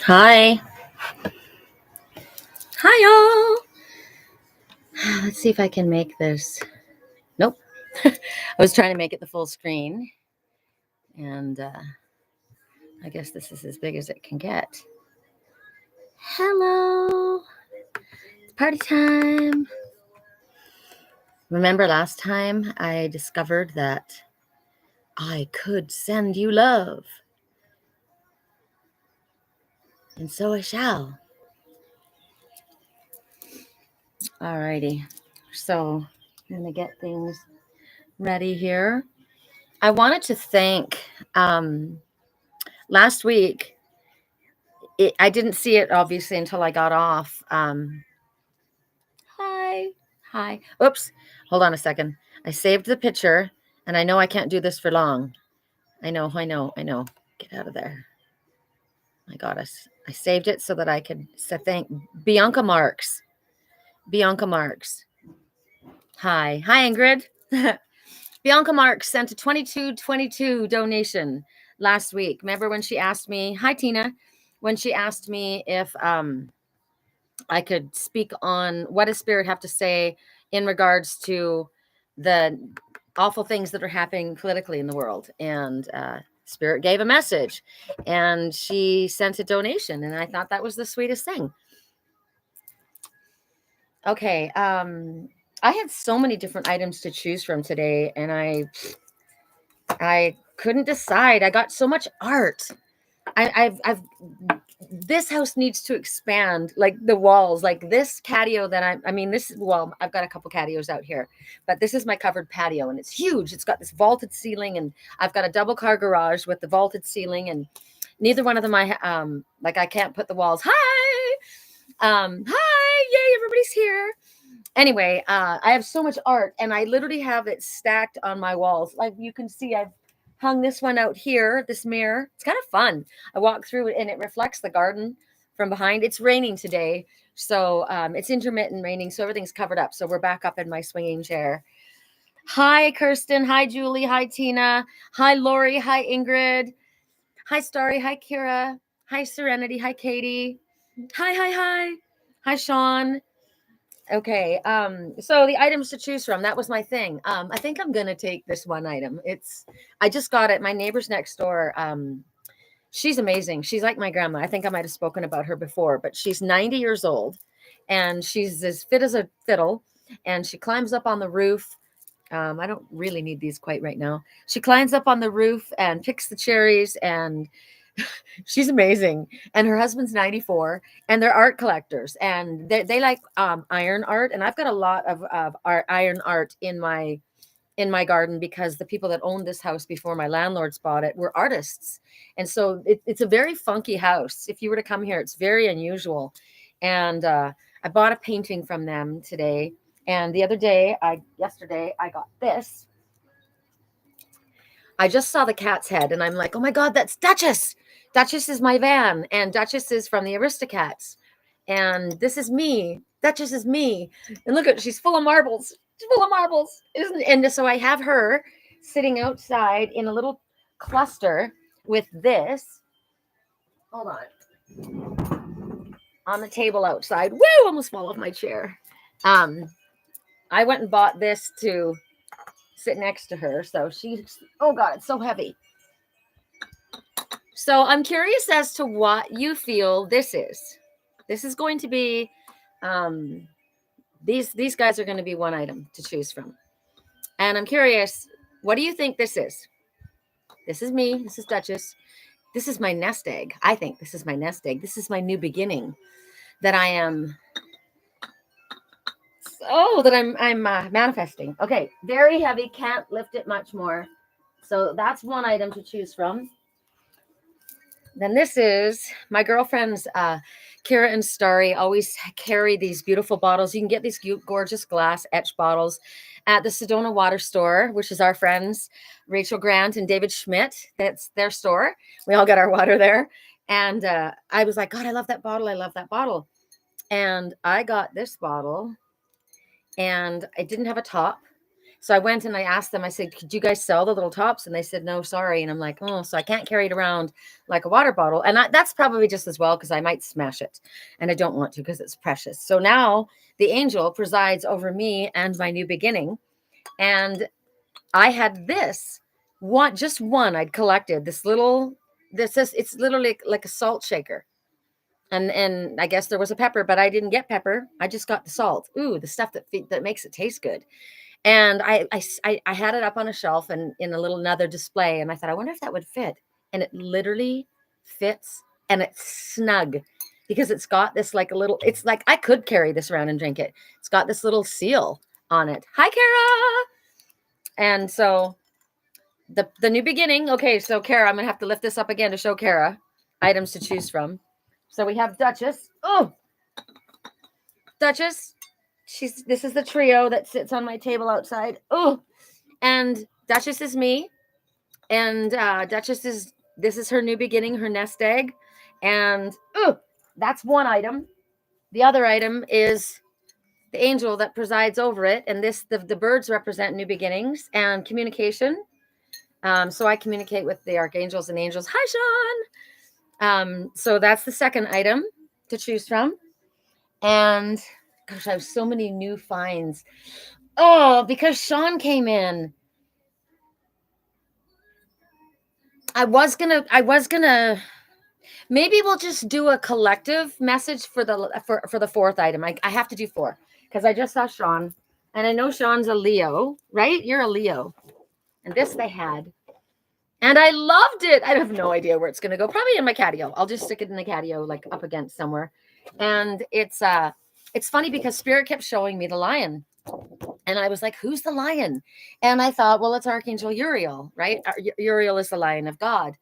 Hi. Hi, y'all. Let's see if I can make this. Nope. I was trying to make it the full screen, and I guess this is as big as it can get. Hello. It's party time. Remember last time I discovered that I could send you love? And so I shall. Alrighty. So I'm going to get things ready here. I wanted to thank last week. I didn't see it obviously until I got off. Hi. Hi. Oops. Hold on a second. I saved the picture and I know I can't do this for long. I know. Get out of there. My goddess. I saved it so that I could say thank Bianca Marks. Bianca Marks. Hi. Hi, Ingrid. Bianca Marks sent a 2222 donation last week. Remember when she asked me, hi Tina, when she asked me if I could speak on what does spirit have to say in regards to the awful things that are happening politically in the world. And spirit gave a message and she sent a donation. And I thought that was the sweetest thing. Okay. I had so many different items to choose from today and I couldn't decide. I got so much art. I've this house needs to expand, like the walls, like this catio that I mean, I've got a couple catios out here, but this is my covered patio and it's huge. It's got this vaulted ceiling and I've got a double car garage with the vaulted ceiling and neither one of them I can't put the walls. Hi, yay, everybody's here. Anyway, I have so much art and I literally have it stacked on my walls. Like you can see, I've hung this one out here, this mirror. It's kind of fun. I walk through it and it reflects the garden from behind. It's raining today. So it's intermittent raining. So everything's covered up. So we're back up in my swinging chair. Hi, Kirsten. Hi, Julie. Hi, Tina. Hi, Lori. Hi, Ingrid. Hi, Starry. Hi, Kira. Hi, Serenity. Hi, Katie. Hi. Hi, Sean. Okay. So the items to choose from, that was my thing. I think I'm gonna take this one item. I just got it. My neighbors next door. She's amazing. She's like my grandma. I think I might have spoken about her before, but she's 90 years old and she's as fit as a fiddle. And she climbs up on the roof. I don't really need these quite right now. She climbs up on the roof and picks the cherries and she's amazing. And her husband's 94 and they're art collectors and they like iron art. And I've got a lot of iron art in my garden because the people that owned this house before my landlords bought it were artists. And so it's a very funky house. If you were to come here, it's very unusual. And I bought a painting from them today. And yesterday, I got this. I just saw the cat's head and I'm like, oh my God, that's Duchess. Duchess is my van. And Duchess is from the Aristocats. And this is me. Duchess is me. And look she's full of marbles. She's full of marbles. And so I have her sitting outside in a little cluster with this. Hold on the table outside. Woo! Almost fall off my chair. I went and bought this to sit next to her. So oh God, it's so heavy. So I'm curious as to what you feel this is. This is going to be, these guys are going to be one item to choose from. And I'm curious, what do you think this is? This is me. This is Duchess. This is my nest egg. I think this is my nest egg. This is my new beginning that I'm manifesting. Okay, very heavy. Can't lift it much more. So that's one item to choose from. Then this is my girlfriends, Kira and Starry, always carry these beautiful bottles. You can get these gorgeous glass etched bottles at the Sedona Water Store, which is our friends, Rachel Grant and David Schmidt. That's their store. We all get our water there. And I was like, God, I love that bottle. I love that bottle. And I got this bottle and it didn't have a top. So I went and I asked them, I said, could you guys sell the little tops? And they said, no, sorry. And I'm like, oh, so I can't carry it around like a water bottle. And that's probably just as well, because I might smash it. And I don't want to, because it's precious. So now the angel presides over me and my new beginning. And I had this one, just one I'd collected, it's literally like a salt shaker. And I guess there was a pepper, but I didn't get pepper. I just got the salt. Ooh, the stuff that makes it taste good. And I had it up on a shelf and in a little another display. And I thought, I wonder if that would fit. And it literally fits, and it's snug, because it's got this like a little, it's like I could carry this around and drink it. It's got this little seal on it. Hi, Kara. And so the new beginning. Okay, so Kara, I'm gonna have to lift this up again to show Kara items to choose from. So we have Duchess. Oh, Duchess. This is the trio that sits on my table outside. Oh, and Duchess is me, and this is her new beginning, her nest egg, and that's one item. The other item is the angel that presides over it, and the birds represent new beginnings and communication. So I communicate with the archangels and angels. Hi, Sean. So that's the second item to choose from. And gosh, I have so many new finds. Oh, because Sean came in. I was gonna maybe we'll just do a collective message for the fourth item. I have to do 4 because I just saw Sean, and I know Sean's a Leo, right? You're a Leo. And this they had. And I loved it. I have no idea where it's going to go. Probably in my catio. I'll just stick it in the catio, like up against somewhere. And it's funny because Spirit kept showing me the lion. And I was like, who's the lion? And I thought, well, it's Archangel Uriel, right? Uriel is the lion of God.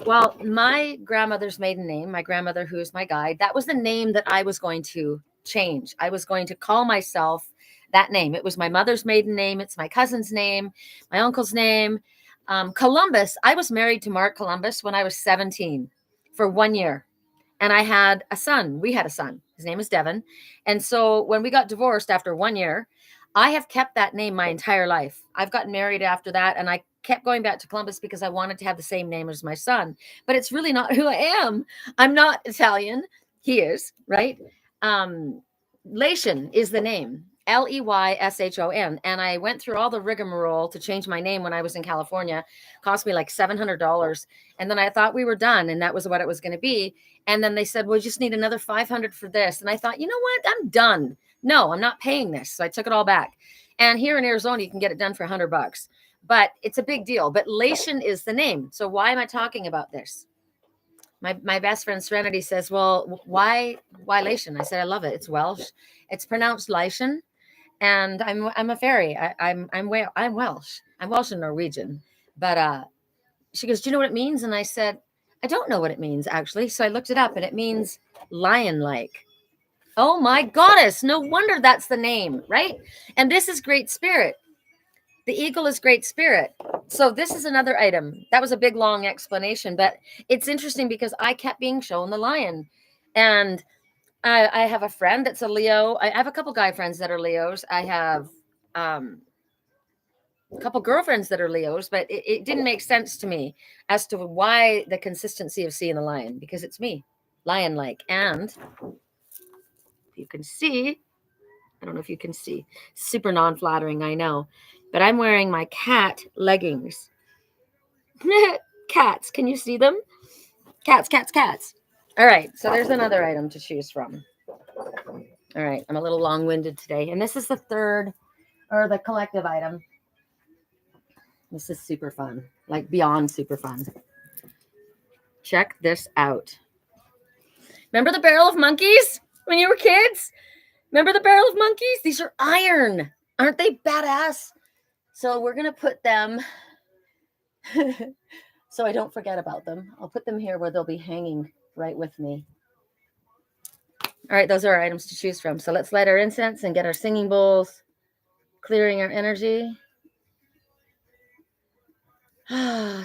Well, my grandmother's maiden name, my grandmother, who is my guide, that was the name that I was going to change. I was going to call myself that name. It was my mother's maiden name. It's my cousin's name, my uncle's name. Columbus, I was married to Mark Columbus when I was 17 for 1 year. And I had a son. We had a son. His name is Devin. And so when we got divorced after 1 year, I have kept that name my entire life. I've gotten married after that, and I kept going back to Columbus because I wanted to have the same name as my son. But it's really not who I am. I'm not Italian. He is, right? Lation is the name. Leyshon. And I went through all the rigmarole to change my name when I was in California. Cost me like $700. And then I thought we were done, and that was what it was going to be. And then they said, well, you just need another $500 for this. And I thought, you know what? I'm done. No, I'm not paying this. So I took it all back. And here in Arizona, you can get it done for $100. But it's a big deal. But Lation is the name. So why am I talking about this? My best friend Serenity says, well, why Lation? I said, I love it. It's Welsh. It's pronounced Lation. And I'm a fairy. I'm Welsh. I'm Welsh and Norwegian. But she goes, do you know what it means? And I said, I don't know what it means, actually. So I looked it up, and it means lion-like. Oh my goddess. No wonder that's the name, right? And this is Great Spirit. The eagle is Great Spirit. So this is another item. That was a big, long explanation, but it's interesting because I kept being shown the lion. And I have a friend that's a Leo. I have a couple guy friends that are Leos. I have a couple girlfriends that are Leos, but it didn't make sense to me as to why the consistency of seeing the lion, because it's me, lion-like. And you can see, I don't know if you can see, super non-flattering, I know, but I'm wearing my cat leggings. Cats, can you see them? Cats. All right, so there's another item to choose from. All right, I'm a little long-winded today, and this is the third, or the collective item. This is super fun, like beyond super fun. Check this out. Remember the barrel of monkeys when you were kids? Remember the barrel of monkeys? These are iron. Aren't they badass? So we're going to put them, so I don't forget about them. I'll put them here where they'll be hanging right with me. All right, those are our items to choose from. So let's light our incense and get our singing bowls, clearing our energy.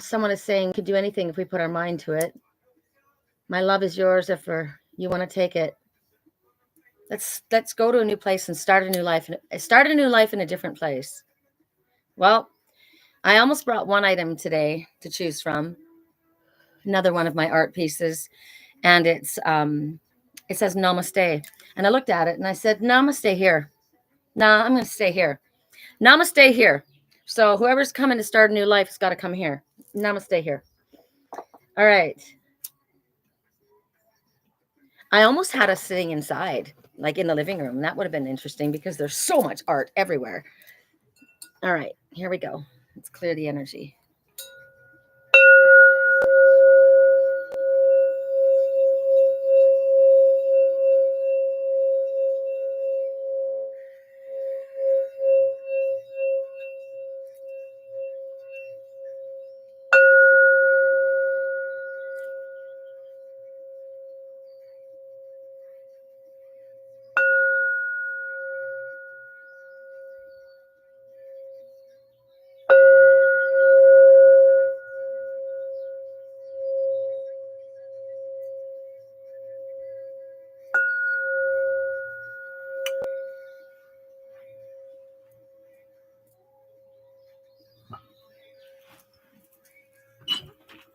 Someone is saying, could do anything if we put our mind to it. My love is yours if you want to take it. Let's go to a new place and start a new life in a different place. Well, I almost brought one item today to choose from. Another one of my art pieces, and it says Namaste. And I looked at it and I said, Namaste here. Nah, I'm going to stay here. Namaste here. So whoever's coming to start a new life has got to come here. Namaste here. All right. I almost had us sitting inside, like in the living room. That would have been interesting because there's so much art everywhere. All right, here we go. Let's clear the energy.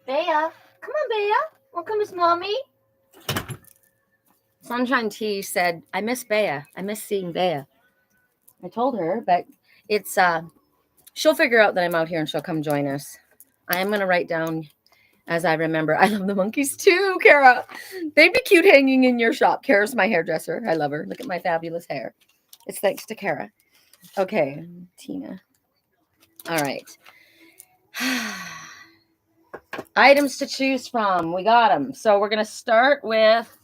Bea, come on, Bea. Welcome, Miss Mommy. Sunshine Tea said, I miss Bea. I miss seeing Bea. I told her, but it's she'll figure out that I'm out here and she'll come join us. I am gonna write down as I remember. I love the monkeys too, Kara. They'd be cute hanging in your shop. Kara's my hairdresser. I love her. Look at my fabulous hair. It's thanks to Kara. Okay, Tina. All right. Items to choose from. We got them. So we're going to start with,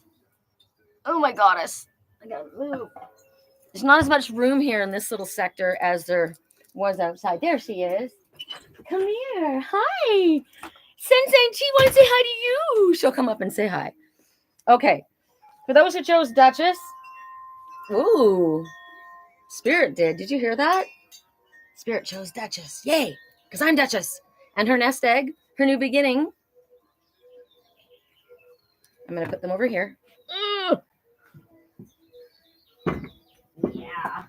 oh my goddess. I got to move. There's not as much room here in this little sector as there was outside. There she is. Come here. Hi. Sensei Chi wants to say hi to you. She'll come up and say hi. Okay. For those who chose Duchess. Ooh. Spirit did. Did you hear that? Spirit chose Duchess. Yay. Because I'm Duchess. And her nest egg. Her new beginning. I'm going to put them over here. Yeah.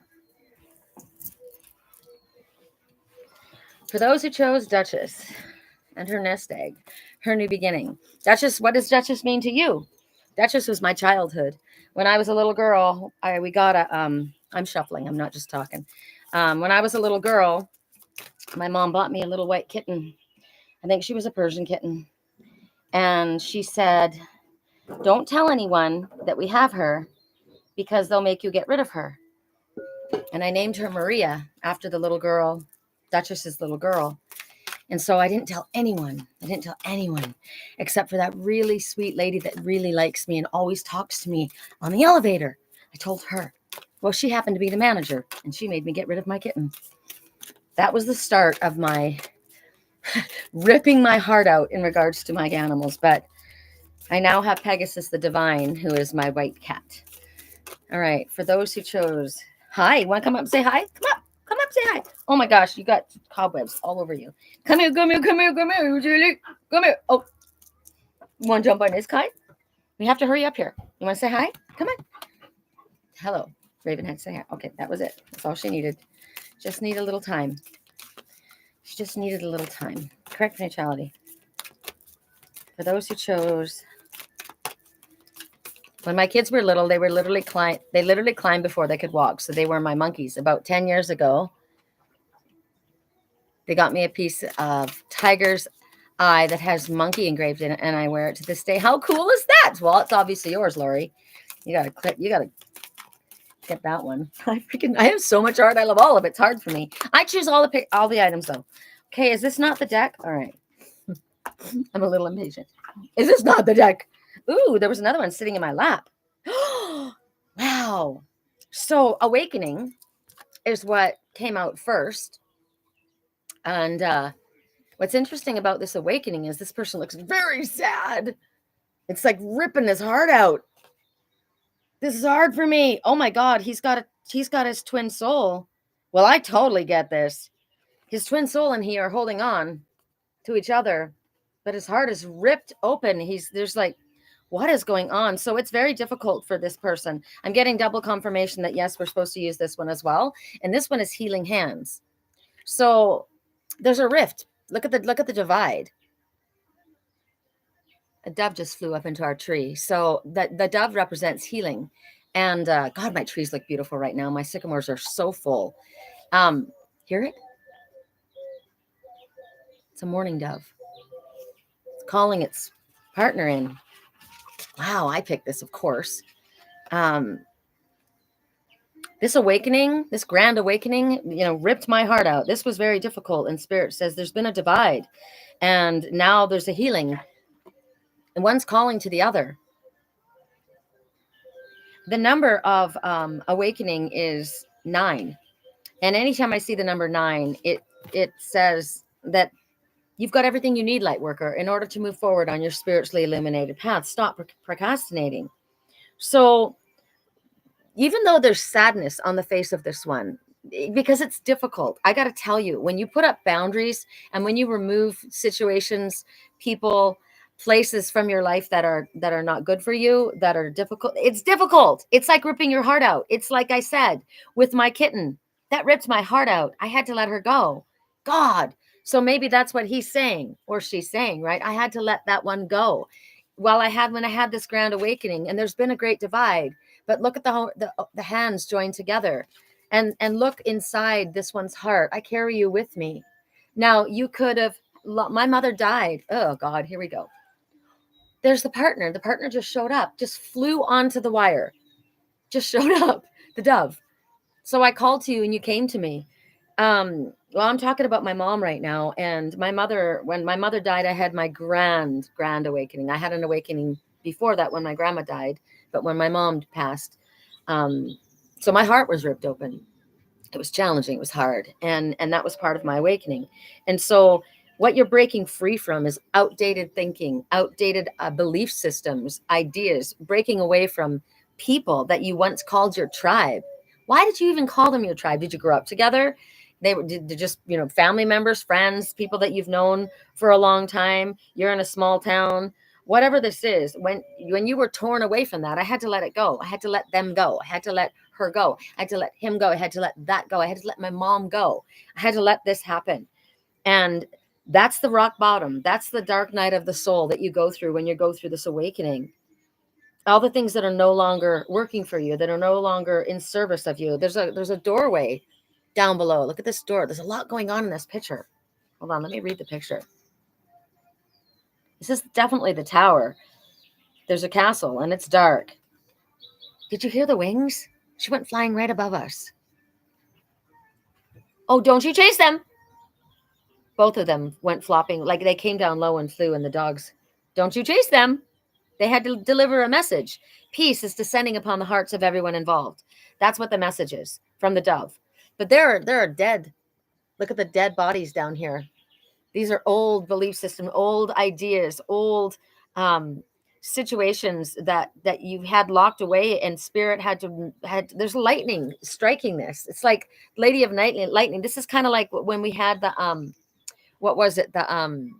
For those who chose Duchess and her nest egg, her new beginning. Duchess, what does Duchess mean to you? Duchess was my childhood. When I was a little girl, we got a, I'm shuffling, I'm not just talking. When I was a little girl, my mom bought me a little white kitten. I think she was a Persian kitten. And she said, don't tell anyone that we have her because they'll make you get rid of her. And I named her Maria after the little girl, Duchess's little girl. And so I didn't tell anyone. Except for that really sweet lady that really likes me and always talks to me on the elevator. I told her. Well, she happened to be the manager and she made me get rid of my kitten. That was the start of my ripping my heart out in regards to my animals. But I now have Pegasus the Divine, who is my white cat. All right. For those who chose, hi, you want to come up and say hi? Come up, say hi. Oh my gosh, you got cobwebs all over you. Come here. Julie. Come here. Oh, you want to jump on this kite? We have to hurry up here. You want to say hi? Come on. Hello. Raven had to say hi. Okay, that was it. That's all she needed. Just need a little time. She just needed a little time. Correct neutrality. For those who chose, when my kids were little, they literally climbed before they could walk. So they were my monkeys. About 10 years ago, they got me a piece of tiger's eye that has monkey engraved in it, and I wear it to this day. How cool is that? Well, it's obviously yours, Lori. You gotta get that one. I have so much art. I love all of it. It's hard for me. I choose all the items though. Okay, is this not the deck? All right. I'm a little impatient. Is this not the deck? Ooh, there was another one sitting in my lap. Wow. So Awakening is what came out first. And what's interesting about this Awakening is this person looks very sad. It's like ripping his heart out. This is hard for me. Oh my God, he's got his twin soul. Well, I totally get this. His twin soul and he are holding on to each other, but his heart is ripped open. There's like, what is going on? So it's very difficult for this person. I'm getting double confirmation that yes, we're supposed to use this one as well. And this one is Healing Hands. So there's a rift. Look at the divide. A dove just flew up into our tree. So the dove represents healing. And God, my trees look beautiful right now. My sycamores are so full. Hear it? It's a mourning dove. It's calling its partner in. Wow, I picked this, of course. This awakening, this grand awakening, ripped my heart out. This was very difficult. And Spirit says there's been a divide. And now there's a healing. And one's calling to the other. The number of awakening is 9. And anytime I see the number 9, it says that you've got everything you need, light worker, in order to move forward on your spiritually illuminated path. Stop procrastinating. So even though there's sadness on the face of this one, because it's difficult, I got to tell you, when you put up boundaries and when you remove situations, people, places from your life that are not good for you, that are difficult, it's difficult. It's like ripping your heart out. It's like I said with my kitten, that ripped my heart out. I had to let her go. God. So maybe that's what he's saying or she's saying, right? I had to let that one go. When I had this grand awakening, and there's been a great divide, but look at the hands joined together, and look inside this one's heart. I carry you with me. Now you could have. My mother died. Oh God, here we go. There's the partner. The partner just showed up, just flew onto the wire, just showed up. The dove. So I called to you, and you came to me. Well, I'm talking about my mom right now, and my mother. When my mother died, I had my grand awakening. I had an awakening before that when my grandma died, but when my mom passed, so my heart was ripped open. It was challenging. It was hard, and that was part of my awakening. And so, what you're breaking free from is outdated thinking, outdated belief systems, ideas. Breaking away from people that you once called your tribe. Why did you even call them your tribe? Did you grow up together? They were just family members, friends, people that you've known for a long time. You're in a small town. Whatever this is, when you were torn away from that, I had to let it go. I had to let them go. I had to let her go. I had to let him go. I had to let that go. I had to let my mom go. I had to let this happen. And that's the rock bottom. That's the dark night of the soul that you go through when you go through this awakening. All the things that are no longer working for you, that are no longer in service of you. There's a doorway down below. Look at this door. There's a lot going on in this picture. Hold on, let me read the picture. This is definitely the tower. There's a castle and it's dark. Did you hear the wings? She went flying right above us. Oh, don't you chase them. Both of them went flopping, like they came down low and flew, and the dogs, don't you chase them. They had to deliver a message. Peace is descending upon the hearts of everyone involved. That's what the message is from the dove. But there are dead. Look at the dead bodies down here. These are old belief systems, old ideas, old situations that you've had locked away, and spirit had there's lightning striking this. It's like Lady of Lightning. This is kind of like when we had the what was it? The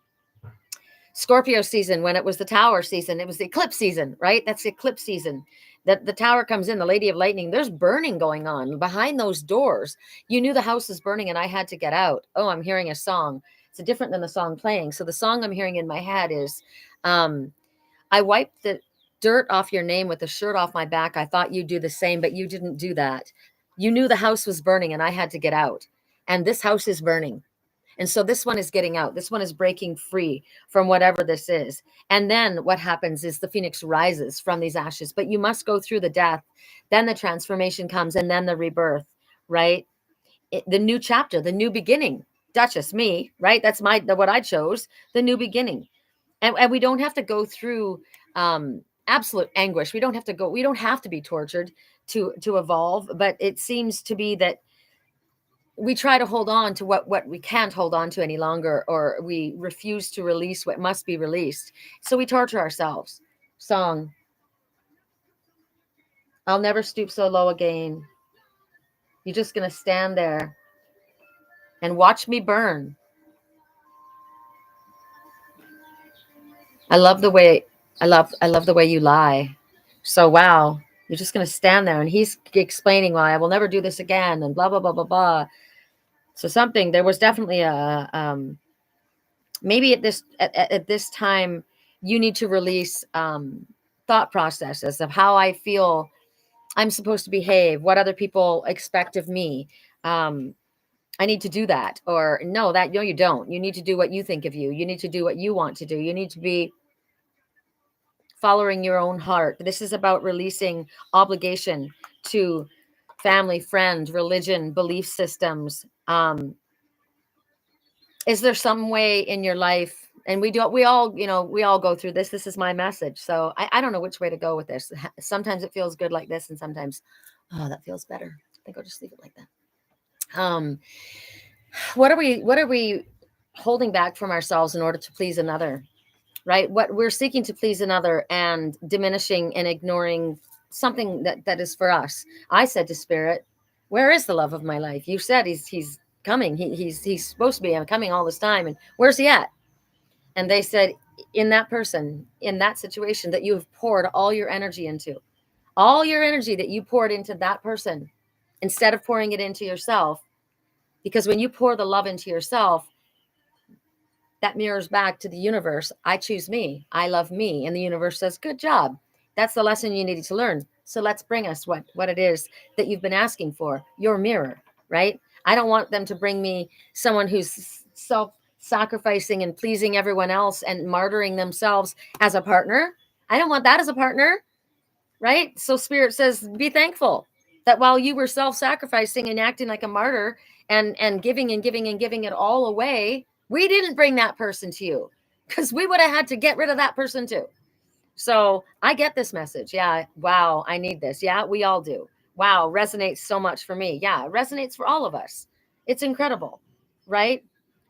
Scorpio season, when it was the tower season. It was the eclipse season, right? That's the eclipse season. That the tower comes in, the Lady of Lightning. There's burning going on behind those doors. You knew the house is burning, and I had to get out. Oh, I'm hearing a song. It's different than the song playing. So the song I'm hearing in my head is, I wiped the dirt off your name with the shirt off my back. I thought you'd do the same, but you didn't do that. You knew the house was burning, and I had to get out. And this house is burning. And so this one is getting out. This one is breaking free from whatever this is. And then what happens is the phoenix rises from these ashes. But you must go through the death. Then the transformation comes, and then the rebirth, right? The new chapter, the new beginning. Duchess, me, right? That's what I chose, the new beginning. And we don't have to go through absolute anguish. We don't have to be tortured to evolve. But it seems to be that we try to hold on to what we can't hold on to any longer, or we refuse to release what must be released. So we torture ourselves. Song. I'll never stoop so low again. You're just going to stand there and watch me burn. I love the way you lie. So, wow, you're just going to stand there, and he's explaining why I will never do this again, and blah, blah, blah, blah, blah. So there was definitely a, maybe at this time, you need to release thought processes of how I feel I'm supposed to behave, what other people expect of me. Um, I need to do that. Or no, you don't. You need to do what you think of you. You need to do what you want to do. You need to be following your own heart. This is about releasing obligation to family, friend, religion, belief systems. Is there some way in your life, and we all, we all go through this. This is my message. So I don't know which way to go with this. Sometimes it feels good like this, and sometimes, oh, that feels better. I think I'll just leave it like that. What are we holding back from ourselves in order to please another? Right? What we're seeking to please another and diminishing and ignoring something that is for us. I said to Spirit, where is the love of my life? You said he's coming. He's supposed to be coming all this time. And where's he at? And they said, in that person, in that situation that you have poured all your energy into, all your energy that you poured into that person, instead of pouring it into yourself. Because when you pour the love into yourself, that mirrors back to the universe. I choose me. I love me. And the universe says, good job. That's the lesson you needed to learn. So let's bring us what it is that you've been asking for, your mirror, right? I don't want them to bring me someone who's self-sacrificing and pleasing everyone else and martyring themselves as a partner. I don't want that as a partner, right? So Spirit says, be thankful that while you were self-sacrificing and acting like a martyr and giving and giving and giving it all away, we didn't bring that person to you, because we would have had to get rid of that person too. So I get this message. Yeah. Wow. I need this. Yeah, we all do. Wow. Resonates so much for me. Yeah. It resonates for all of us. It's incredible. Right.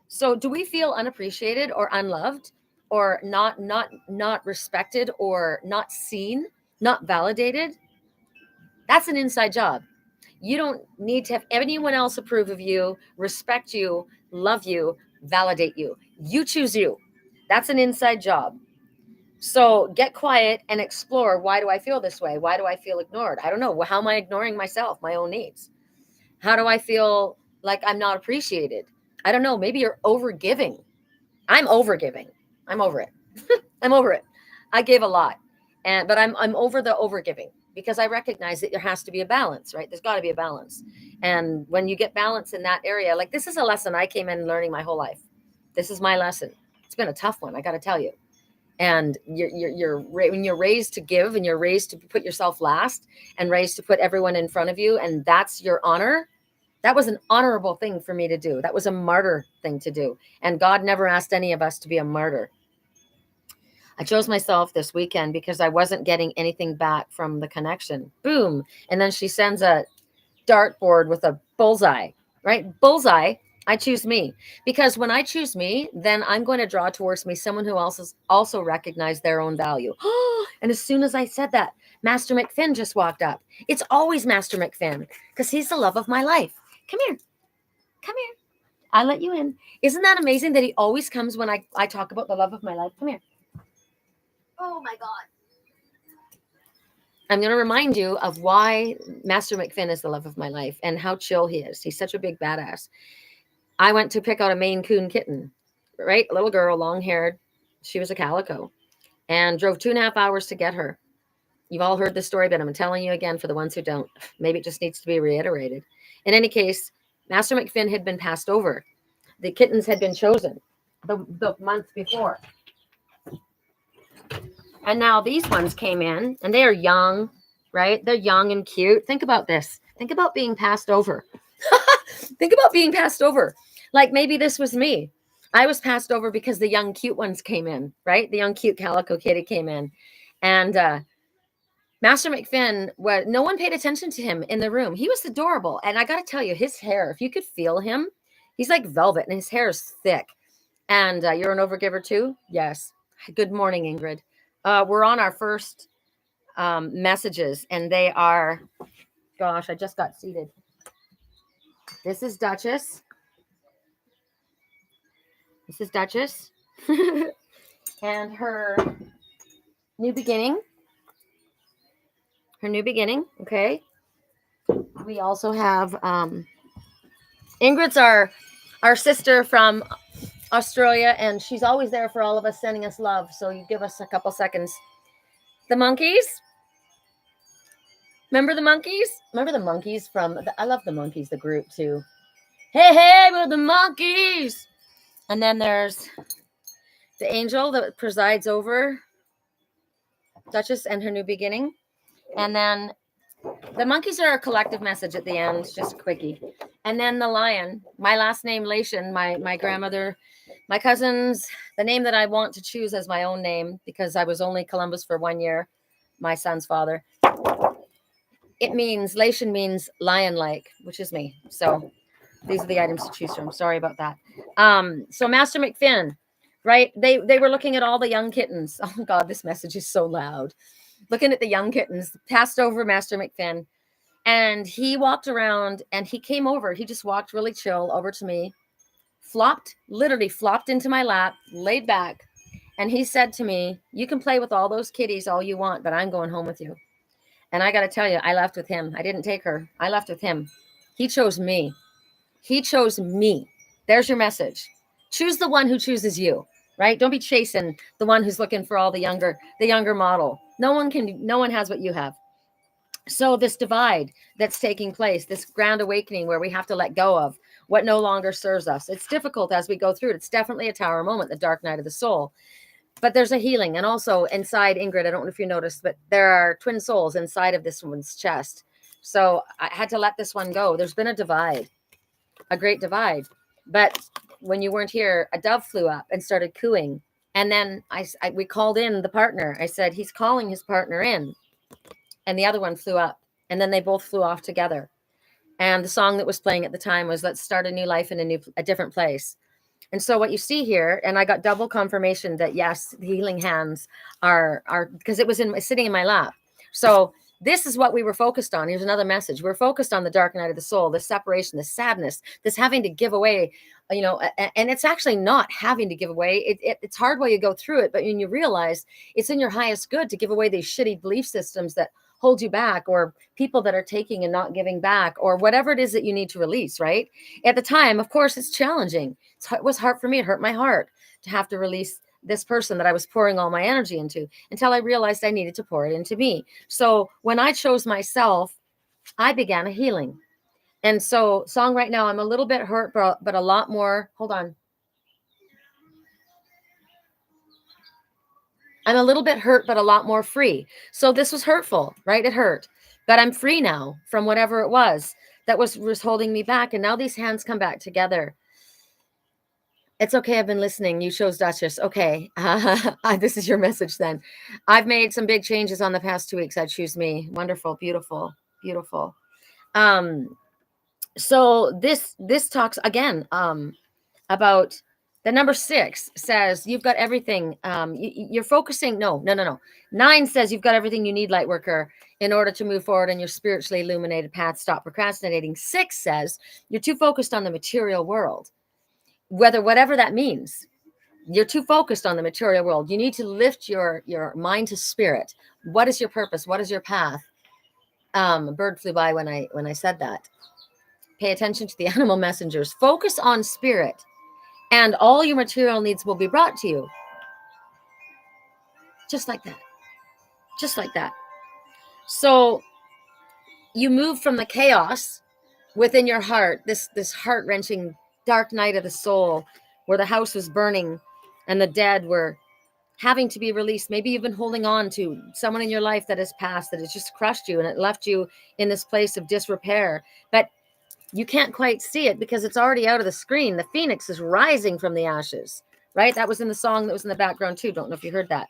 So do we feel unappreciated or unloved or not respected or not seen, not validated? That's an inside job. You don't need to have anyone else approve of you, respect you, love you, validate you. You choose you. That's an inside job. So get quiet and explore. Why do I feel this way? Why do I feel ignored? I don't know. How am I ignoring myself, my own needs? How do I feel like I'm not appreciated? I don't know. Maybe you're over giving. I'm over giving. I'm over it. I'm over it. I gave a lot. But I'm over the over giving, because I recognize that there has to be a balance, right? There's got to be a balance. And when you get balance in that area, like this is a lesson I came in learning my whole life. This is my lesson. It's been a tough one, I got to tell you. And when you're raised to give and you're raised to put yourself last and raised to put everyone in front of you, and that's your honor. That was an honorable thing for me to do. That was a martyr thing to do. And God never asked any of us to be a martyr. I chose myself this weekend because I wasn't getting anything back from the connection. Boom. And then she sends a dartboard with a bullseye, right? Bullseye. I choose me, because when I choose me, then I'm going to draw towards me someone who also recognized their own value. And as soon as I said that, Master McFinn just walked up. It's always Master McFinn, because he's the love of my life. Come here. Come here. I let you in. Isn't that amazing that he always comes when I talk about the love of my life? Come here. Oh my God. I'm going to remind you of why Master McFinn is the love of my life and how chill he is. He's such a big badass. I went to pick out a Maine Coon kitten, right? A little girl, long haired. She was a calico, and drove 2.5 hours to get her. You've all heard this story, but I'm telling you again for the ones who don't. Maybe it just needs to be reiterated. In any case, Master McFinn had been passed over. The kittens had been chosen the month before. And now these ones came in, and they are young, right? They're young and cute. Think about this. Think about being passed over. Think about being passed over. Like maybe this was me. I was passed over because the young cute ones came in, right? The young cute calico kitty came in. And Master McFinn, no one paid attention to him in the room. He was adorable. And I got to tell you, his hair, if you could feel him, he's like velvet and his hair is thick. And you're an overgiver too? Yes. Good morning, Ingrid. We're on our first messages, and they are, gosh, I just got seated. This is Duchess. This is Duchess. And her new beginning. Her new beginning, okay. We also have Ingrid's our sister from Australia, and she's always there for all of us, sending us love. So you give us a couple seconds. The monkeys. Remember the monkeys? Remember the monkeys from, I love the monkeys, the group too. Hey, hey, we're the monkeys. And then there's the angel that presides over Duchess and her new beginning. And then the monkeys are a collective message at the end, just a quickie. And then the lion, my last name, Lation, my grandmother, my cousins, the name that I want to choose as my own name, because I was only Columbus for 1 year, my son's father. Lation means lion-like, which is me. So these are the items to choose from. Sorry about that. So Master McFinn, right? They were looking at all the young kittens. Oh God, this message is so loud. Looking at the young kittens, passed over Master McFinn. And he walked around and he came over. He just walked really chill over to me, literally flopped into my lap, laid back. And he said to me, you can play with all those kitties all you want, but I'm going home with you. And I got to tell you, I left with him. I didn't take her. I left with him. He chose me. He chose me. There's your message. Choose the one who chooses you, right? Don't be chasing the one who's looking for all the younger model. No one has what you have. So this divide that's taking place, this grand awakening where we have to let go of what no longer serves us. It's difficult as we go through it. It's definitely a tower moment, the dark night of the soul. But there's a healing. And also inside Ingrid, I don't know if you noticed, but there are twin souls inside of this one's chest. So I had to let this one go. There's been a divide, a great divide. But when you weren't here, a dove flew up and started cooing. And then we called in the partner. I said, he's calling his partner in. And the other one flew up. And then they both flew off together. And the song that was playing at the time was Let's Start a New Life in a different place. And so what you see here, and I got double confirmation that yes, the healing hands are because it was sitting in my lap. So this is what we were focused on. Here's another message. We're focused on the dark night of the soul, the separation, the sadness, this having to give away, and it's actually not having to give away. It's hard while you go through it, but when you realize it's in your highest good to give away these shitty belief systems that hold you back, or people that are taking and not giving back, or whatever it is that you need to release, right? At the time, of course, it's challenging. It was hard for me. It hurt my heart to have to release this person that I was pouring all my energy into, until I realized I needed to pour it into me. So when I chose myself, I began a healing. And so song right now, I'm a little bit hurt, but a lot more. Hold on. I'm a little bit hurt, but a lot more free. So this was hurtful, right? It hurt, but I'm free now from whatever it was that was holding me back. And now these hands come back together. It's okay. I've been listening. You chose Duchess. Okay. This is your message then. I've made some big changes on the past 2 weeks. I choose me. Wonderful. Beautiful. Beautiful. So this talks again, about the number 6 says you've got everything. You're focusing. No. 9 says you've got everything you need, light worker, in order to move forward on your spiritually illuminated path. Stop procrastinating. 6 says you're too focused on the material world, whatever that means. You're too focused on the material world. You need to lift your mind to spirit. What is your purpose? What is your path? A bird flew by when I said that. Pay attention to the animal messengers. Focus on spirit. And all your material needs will be brought to you. Just like that. Just like that. So you move from the chaos within your heart, this heart-wrenching dark night of the soul, where the house was burning and the dead were having to be released. Maybe you've been holding on to someone in your life that has passed, that has just crushed you, and it left you in this place of disrepair. But you can't quite see it because it's already out of the screen. The phoenix is rising from the ashes, right? That was in the song that was in the background too. Don't know if you heard that.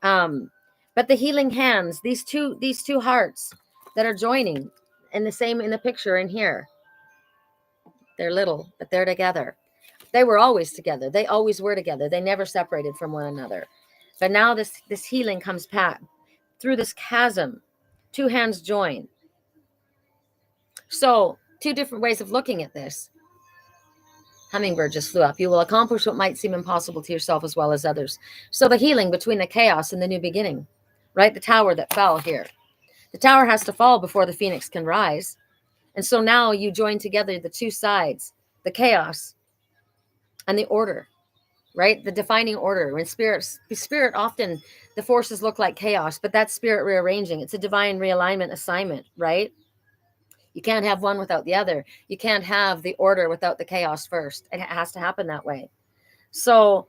But the healing hands, these two hearts that are joining in the picture in here. They're little, but they're together. They were always together. They always were together. They never separated from one another. But now this healing comes back through this chasm. 2 hands join. So 2 different ways of looking at this. Hummingbird just flew up. You will accomplish what might seem impossible to yourself as well as others. So the healing between the chaos and the new beginning, right? The tower that fell here. The tower has to fall before the phoenix can rise. And so now you join together the 2 sides. the chaos and the order, right? The defining order. When spirit often, the forces look like chaos, but that's spirit rearranging. It's a divine realignment assignment, right? You can't have one without the other. You can't have the order without the chaos first. It has to happen that way. So,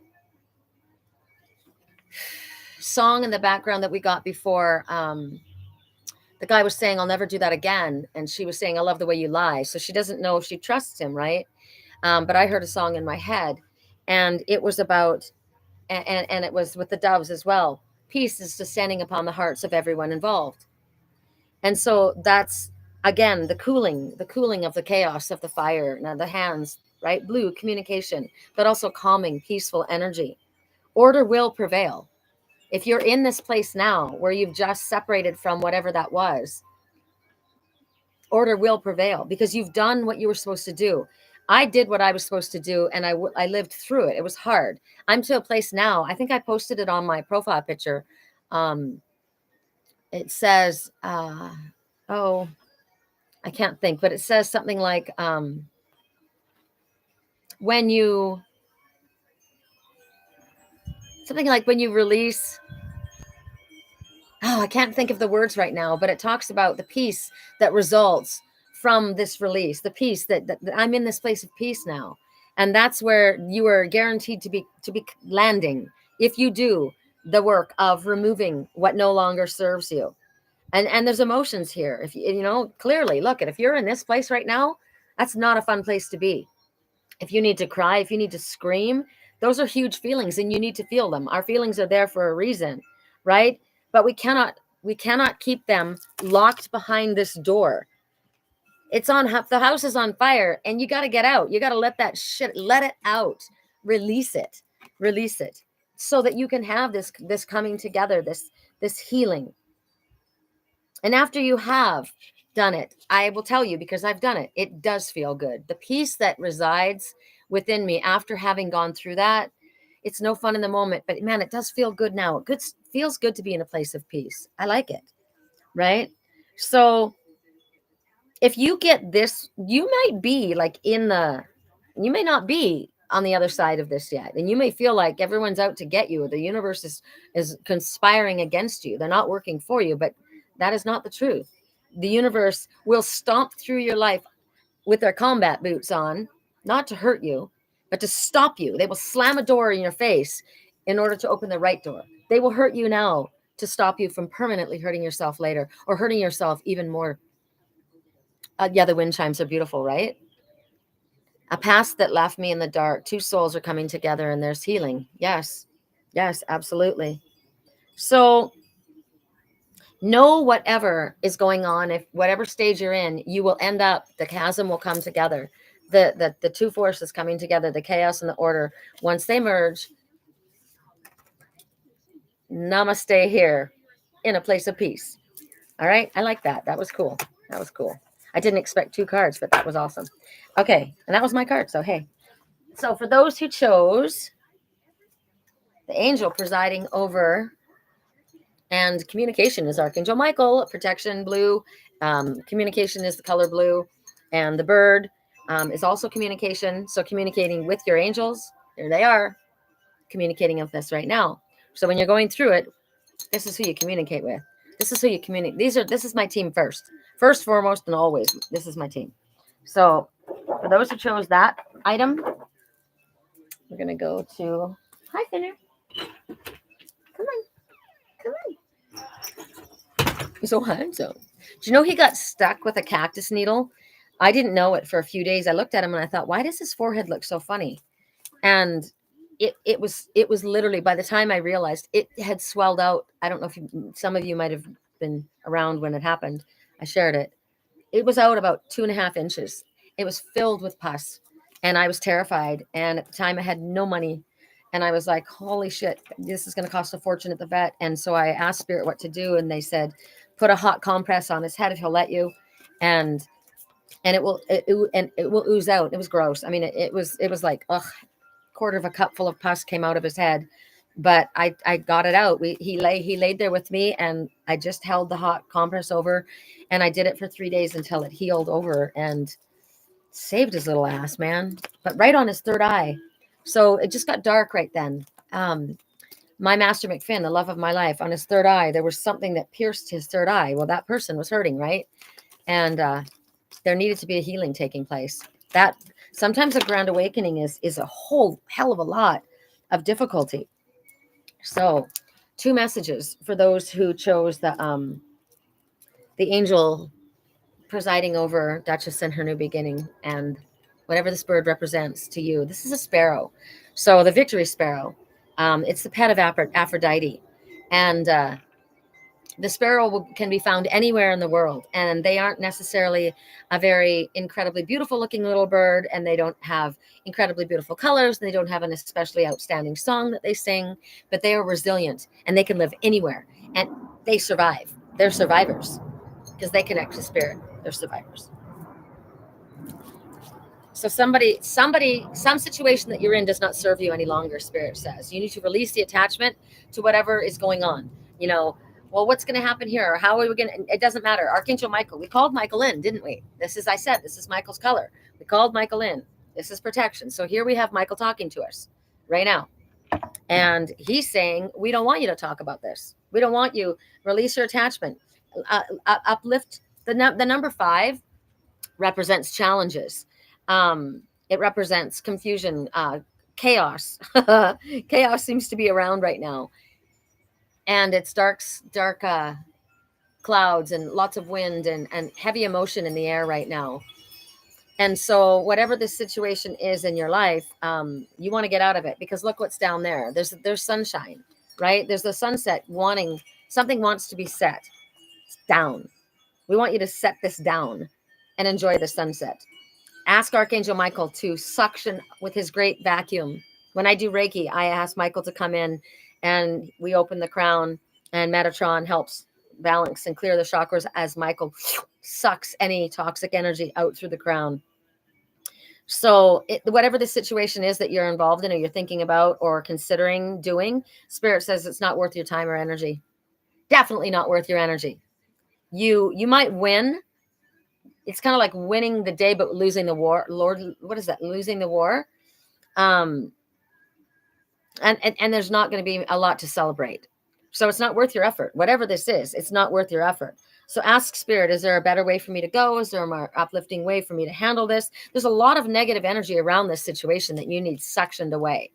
song in the background that we got before, the guy was saying, I'll never do that again. And she was saying, I love the way you lie. So she doesn't know if she trusts him, right? But I heard a song in my head, and it was about, and it was with the doves as well. Peace is descending upon the hearts of everyone involved. And so that's, again, the cooling of the chaos of the fire. Now the hands, right? Blue, communication, but also calming, peaceful energy. Order will prevail. If you're in this place now where you've just separated from whatever that was, order will prevail because you've done what you were supposed to do. I did what I was supposed to do, and I lived through it. It was hard. I'm to a place now. I think I posted it on my profile picture. It says, oh, I can't think, but it says something like, when you release, I can't think of the words right now, but it talks about the peace that results from this release, the peace that I'm in this place of peace now. And that's where you are guaranteed to be landing if you do the work of removing what no longer serves you. And there's emotions here. If you know, clearly, look, if you're in this place right now, that's not a fun place to be. If you need to cry, if you need to scream, those are huge feelings and you need to feel them. Our feelings are there for a reason, right? But we cannot keep them locked behind this door. It's on, the house is on fire and you got to get out. You got to let that shit, let it out, release it so that you can have this coming together, this healing. And after you have done it, I will tell you, because I've done it, it does feel good. The peace that resides within me after having gone through that, it's no fun in the moment, but man, it does feel good now. It feels good to be in a place of peace. I like it, right? So if you get this, you might be like you may not be on the other side of this yet. And you may feel like everyone's out to get you, or the universe is conspiring against you. They're not working for you, but that is not the truth. The universe will stomp through your life with their combat boots on, not to hurt you, but to stop you. They will slam a door in your face in order to open the right door. They will hurt you now to stop you from permanently hurting yourself later, or hurting yourself even more. Yeah, the wind chimes are beautiful, right? A past that left me in the dark. Two souls are coming together and there's healing. Yes, absolutely. So know whatever is going on, if whatever stage you're in, you will end up, the chasm will come together. The two forces coming together, the chaos and the order, once they merge, namaste here in a place of peace. All right. I like that. That was cool. I didn't expect 2 cards, but that was awesome. Okay. And that was my card. So, hey. So for those who chose the angel presiding over, and communication is Archangel Michael, protection blue. Communication is the color blue. And the bird is also communication. So communicating with your angels. Here they are communicating with us right now. So when you're going through it, this is who you communicate with. This is who you communicate. This is my team first, foremost, and always. This is my team. So for those who chose that item, we're going to go to, hi, Finner. Come on. He's so handsome. Do you know he got stuck with a cactus needle? I didn't know it for a few days. I looked at him and I thought, why does his forehead look so funny? And it was literally, by the time I realized, it had swelled out. I don't know if some of you might have been around when it happened. I shared it. It was out about 2.5 inches. It was filled with pus and I was terrified. And at the time I had no money. And I was like, holy shit, this is going to cost a fortune at the vet. And so I asked Spirit what to do. And they said, put a hot compress on his head if he'll let you. And it will ooze out. It was gross. I mean, it was like, ugh, 1/4 cup full of pus came out of his head, but I got it out. He laid there with me and I just held the hot compress over and I did it for 3 days until it healed over. And saved his little ass, man. But right on his third eye. So it just got dark right then. My master McFinn, the love of my life, on his third eye, there was something that pierced his third eye. Well, that person was hurting, right? And there needed to be a healing taking place. That sometimes a grand awakening is a whole hell of a lot of difficulty. So, two messages for those who chose the angel presiding over Duchess and her new beginning, and whatever this bird represents to you. This is a sparrow. So the victory sparrow. It's the pet of Aphrodite, and the sparrow can be found anywhere in the world, and they aren't necessarily a very incredibly beautiful looking little bird, and they don't have incredibly beautiful colors, and they don't have an especially outstanding song that they sing, but they are resilient and they can live anywhere, and they survive. They're survivors because they connect to spirit. They're survivors. So some situation that you're in does not serve you any longer, spirit says. You need to release the attachment to whatever is going on. You know, well, what's going to happen here? Or how are we going to, it doesn't matter. Archangel Michael, we called Michael in, didn't we? This is, I said, this is Michael's color. We called Michael in. This is protection. So here we have Michael talking to us right now. And he's saying, we don't want you to talk about this. We don't want you, release your attachment, uplift the number 5 represents challenges. It represents confusion, chaos. Chaos seems to be around right now, and it's dark clouds and lots of wind and heavy emotion in the air right now. And so, whatever this situation is in your life, you want to get out of it, because look what's down there. There's sunshine, right? There's the sunset. Something wants to be set down. We want you to set this down and enjoy the sunset. Ask Archangel Michael to suction with his great vacuum. When I do Reiki, I ask Michael to come in and we open the crown, and Metatron helps balance and clear the chakras as Michael sucks any toxic energy out through the crown. So whatever the situation is that you're involved in or you're thinking about or considering doing, Spirit says it's not worth your time or energy. Definitely not worth your energy. You might win. It's kind of like winning the day, but losing the war. Lord, what is that? Losing the war. And there's not going to be a lot to celebrate. So it's not worth your effort. Whatever this is, it's not worth your effort. So ask Spirit, is there a better way for me to go? Is there a more uplifting way for me to handle this? There's a lot of negative energy around this situation that you need suctioned away.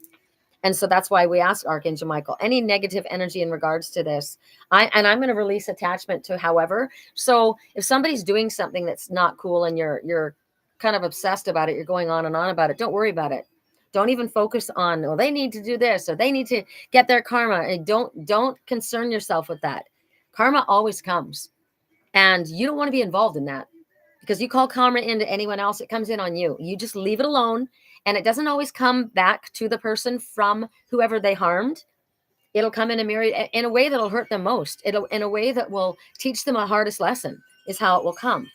And so that's why we ask Archangel Michael, any negative energy in regards to this. I'm going to release attachment to however. So if somebody's doing something that's not cool and you're kind of obsessed about it, you're going on and on about it, don't worry about it. Don't even focus on, well, they need to do this or they need to get their karma. And don't concern yourself with that. Karma always comes. And you don't want to be involved in that, because you call karma into anyone else, it comes in on you. You just leave it alone. And it doesn't always come back to the person from whoever they harmed. It'll come in a mirror in a way that'll hurt them most. It'll in a way that will teach them a hardest lesson is how it will come.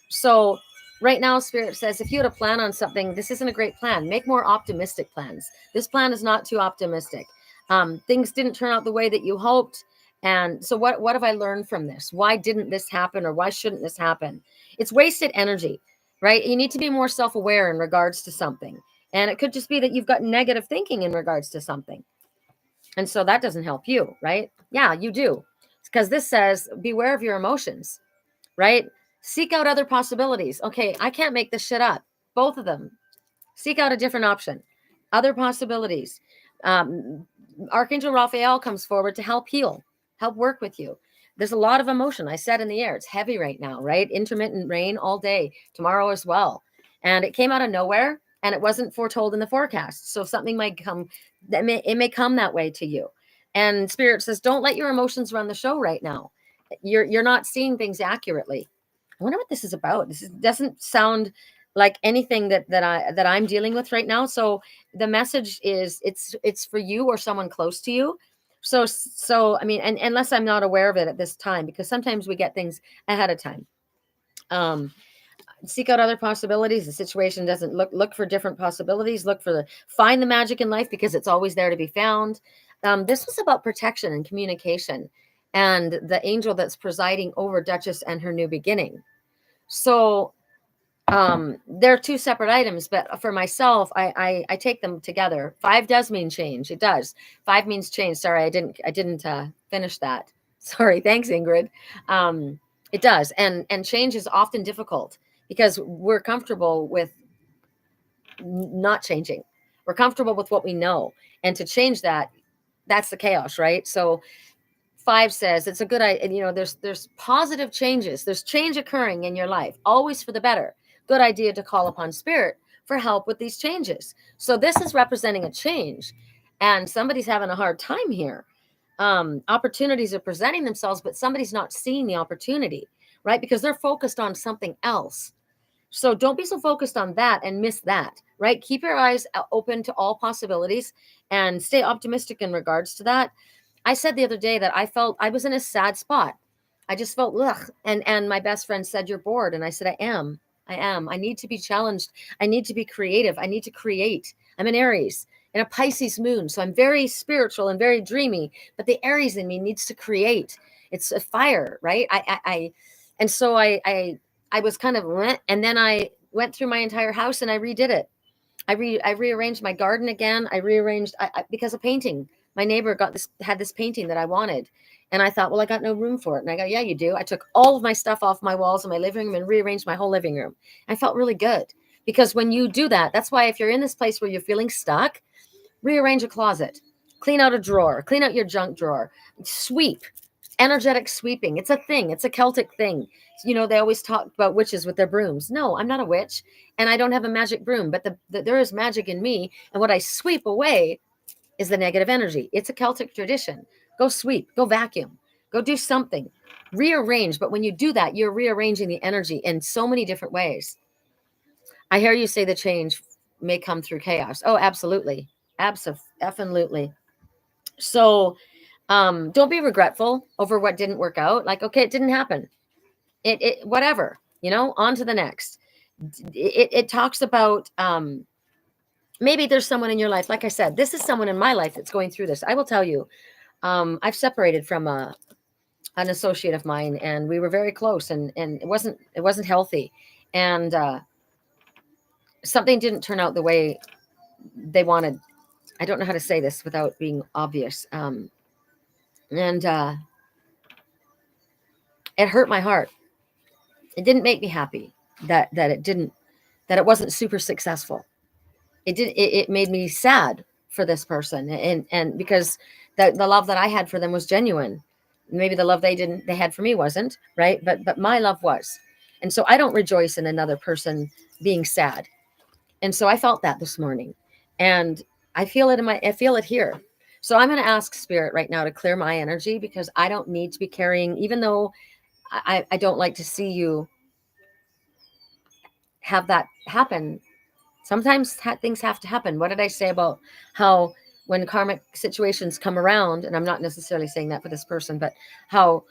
So right now, Spirit says, if you had a plan on something, this isn't a great plan. Make more optimistic plans. This plan is not too optimistic. Things didn't turn out the way that you hoped. And so what have I learned from this? Why didn't this happen, or why shouldn't this happen? It's wasted energy, right? You need to be more self-aware in regards to something. And it could just be that you've got negative thinking in regards to something. And so that doesn't help you, right? Yeah, you do. Because this says, beware of your emotions, right? Seek out other possibilities. Okay, I can't make this shit up. Both of them. Seek out a different option. Other possibilities. Archangel Raphael comes forward to help heal, help work with you. There's a lot of emotion. I said in the air, it's heavy right now, right? Intermittent rain all day, tomorrow as well. And it came out of nowhere, and it wasn't foretold in the forecast. So something might come, it may come that way to you. And Spirit says, don't let your emotions run the show right now. You're not seeing things accurately. I wonder what this is about. Doesn't sound like anything that I'm dealing with right now. So the message is it's for you or someone close to you. So I mean, and unless I'm not aware of it at this time, because sometimes we get things ahead of time. Seek out other possibilities. The situation doesn't look for different possibilities. Find the magic in life, because it's always there to be found. This was about protection and communication, and the angel that's presiding over Duchess and her new beginning. So They're two separate items, but for myself, I take them together. 5 does mean change. It does. 5 means change. Sorry, I didn't finish that. Sorry. Thanks, Ingrid. It does, and change is often difficult because we're comfortable with not changing. We're comfortable with what we know, and to change that, that's the chaos, right? So 5 says it's a good idea. There's positive changes. There's change occurring in your life, always for the better. Good idea to call upon spirit for help with these changes. So this is representing a change, and somebody's having a hard time here. Opportunities are presenting themselves, but somebody's not seeing the opportunity, right? Because they're focused on something else. So don't be so focused on that and miss that, right? Keep your eyes open to all possibilities and stay optimistic in regards to that. I said the other day that I felt I was in a sad spot. I just felt ugh. And my best friend said, "You're bored." And I said, I am. I am. I need to be challenged. I need to be creative. I need to create. I'm an Aries and a Pisces moon. So I'm very spiritual and very dreamy, but the Aries in me needs to create. It's a fire, right? And so I was kind of, and then I went through my entire house and I redid it. I rearranged my garden again. I rearranged because of painting. My neighbor had this painting that I wanted, and I thought, well, I got no room for it. And I go, yeah, you do. I took all of my stuff off my walls in my living room and rearranged my whole living room. I felt really good because when you do that, that's why if you're in this place where you're feeling stuck, rearrange a closet, clean out a drawer, clean out your junk drawer, sweep. Energetic sweeping. It's a thing. It's a Celtic thing. They always talk about witches with their brooms. No, I'm not a witch and I don't have a magic broom, but there is magic in me. And what I sweep away is the negative energy. It's a Celtic tradition. Go sweep, go vacuum, go do something, rearrange. But when you do that, you're rearranging the energy in so many different ways. I hear you say the change may come through chaos. Oh, absolutely. Absolutely. So don't be regretful over what didn't work out. Like, okay, it didn't happen. It whatever, on to the next. It talks about maybe there's someone in your life. Like I said, this is someone in my life that's going through this. I will tell you, I've separated from an associate of mine, and we were very close, and it wasn't healthy, and something didn't turn out the way they wanted. I don't know how to say this without being obvious, and it hurt my heart. It didn't make me happy that it wasn't super successful. It made me sad for this person, and because the love that I had for them was genuine. Maybe the love they had for me wasn't, right, but my love was. And so I don't rejoice in another person being sad. And so I felt that this morning, and I feel it here. So I'm going to ask spirit right now to clear my energy, because I don't need to be carrying, even though I don't like to see you have that happen. Sometimes things have to happen. What did I say about how when karmic situations come around, and I'm not necessarily saying that for this person, but how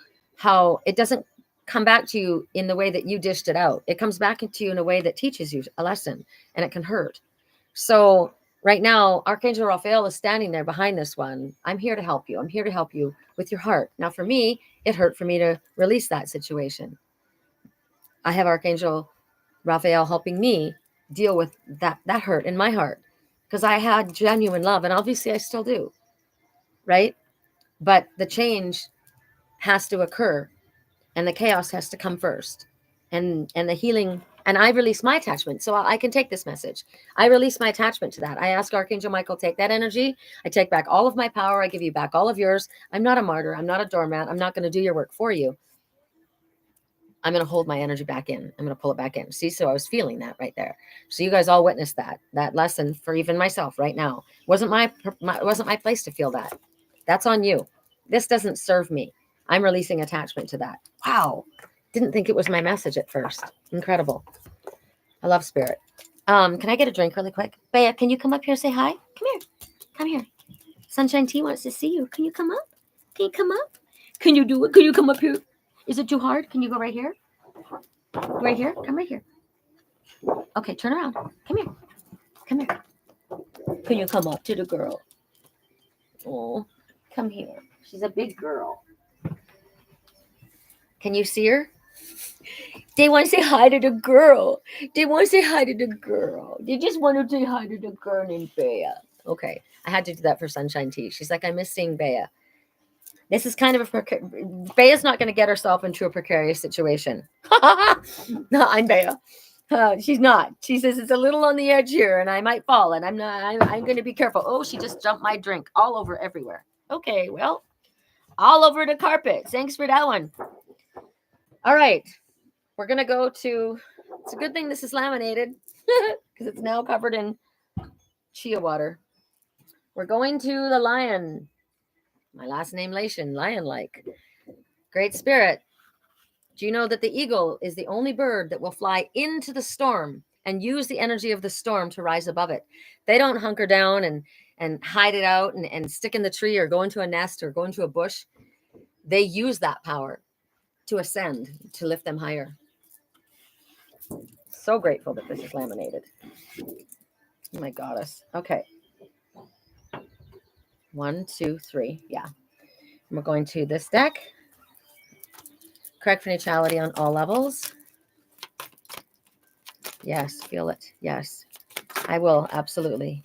it doesn't come back to you in the way that you dished it out. It comes back into you in a way that teaches you a lesson, and it can hurt. So right now, Archangel Raphael is standing there behind this one. I'm here to help you. I'm here to help you with your heart. Now, for me, it hurt for me to release that situation. I have Archangel Raphael helping me deal with that hurt in my heart, because I had genuine love, and obviously I still do, right? But the change has to occur, and the chaos has to come first, and the healing. And I release my attachment, so I can take this message. I release my attachment to that. I ask Archangel Michael, take that energy. I take back all of my power. I give you back all of yours. I'm not a martyr. I'm not a doormat. I'm not going to do your work for you. I'm going to hold my energy back in. I'm going to pull it back in. See, so I was feeling that right there. So you guys all witnessed that lesson for even myself right now. Wasn't wasn't my place to feel that. That's on you. This doesn't serve me. I'm releasing attachment to that. Wow. Didn't think it was my message at first. Incredible. I love spirit. Can I get a drink really quick? Bea, can you come up here and say hi? Come here. Come here. Sunshine Tea wants to see you. Can you come up? Can you come up? Can you do it? Can you come up here? Is it too hard? Can you go right here? Right here? Come right here. Okay, turn around. Come here. Come here. Can you come up to the girl? Oh, come here. She's a big girl. Can you see her? They want to say hi to the girl. They want to say hi to the girl. They just want to say hi to the girl named Bea. Okay, I had to do that for Sunshine Tea. She's like, I miss seeing Bea. This is kind of Bea's not going to get herself into a precarious situation. No, I'm Bea. She's not. She says it's a little on the edge here, and I might fall, and I'm not. I'm going to be careful. Oh, she just jumped my drink all over everywhere. Okay, well, all over the carpet. Thanks for that one. All right, we're gonna go to. It's a good thing this is laminated because it's now covered in chia water. We're going to the lion. My last name Lation, lion-like. Great spirit. Do you know that the eagle is the only bird that will fly into the storm and use the energy of the storm to rise above it? They don't hunker down and hide it out and stick in the tree or go into a nest or go into a bush. They use that power to ascend, to lift them higher. So grateful that this is laminated. Oh my goddess. Okay. 1, 2, 3. Yeah. And we're going to this deck. Correct for neutrality on all levels. Yes, feel it. Yes, I will. Absolutely.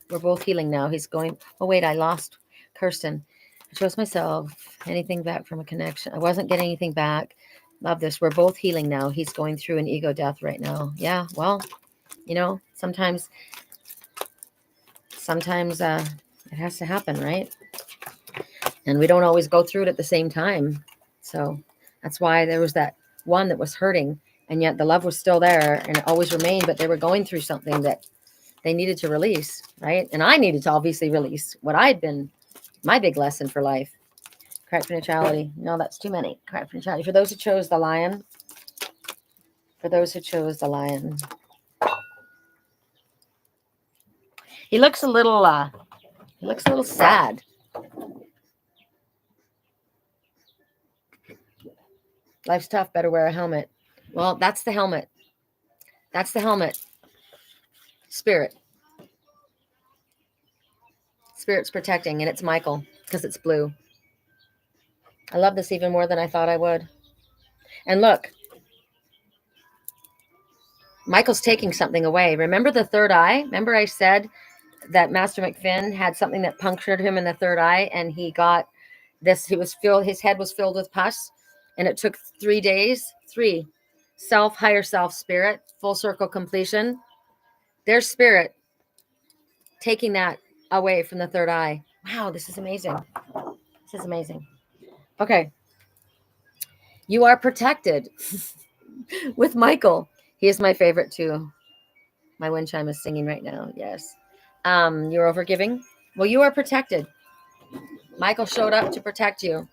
We're both healing now. He's going. Oh, wait, I lost Kirsten. I chose myself. Anything back from a connection? I wasn't getting anything back. Love this. We're both healing now. He's going through an ego death right now. Yeah, well, you know, sometimes it has to happen, right? And we don't always go through it at the same time. So that's why there was that one that was hurting, and yet the love was still there and it always remained, but they were going through something that they needed to release, right? And I needed to obviously release what I'd been, my big lesson for life. Correct for neutrality. No, that's too many. Correct for neutrality. For those who chose the lion. For those who chose the lion. He looks a little sad. Life's tough. Better wear a helmet. Well, that's the helmet. That's the helmet. Spirit. Spirit's protecting, and it's Michael because it's blue. I love this even more than I thought I would. And look, Michael's taking something away. Remember the third eye? Remember I said that Master McFinn had something that punctured him in the third eye, and he got this. His head was filled with pus, and it took 3 days. 3. Self, higher self, spirit, full circle completion. There's spirit taking that away from the third eye. Wow, this is amazing. This is amazing. Okay. You are protected with Michael. He is my favorite too. My wind chime is singing right now. Yes. You're overgiving. Well, you are protected. Michael showed up to protect you.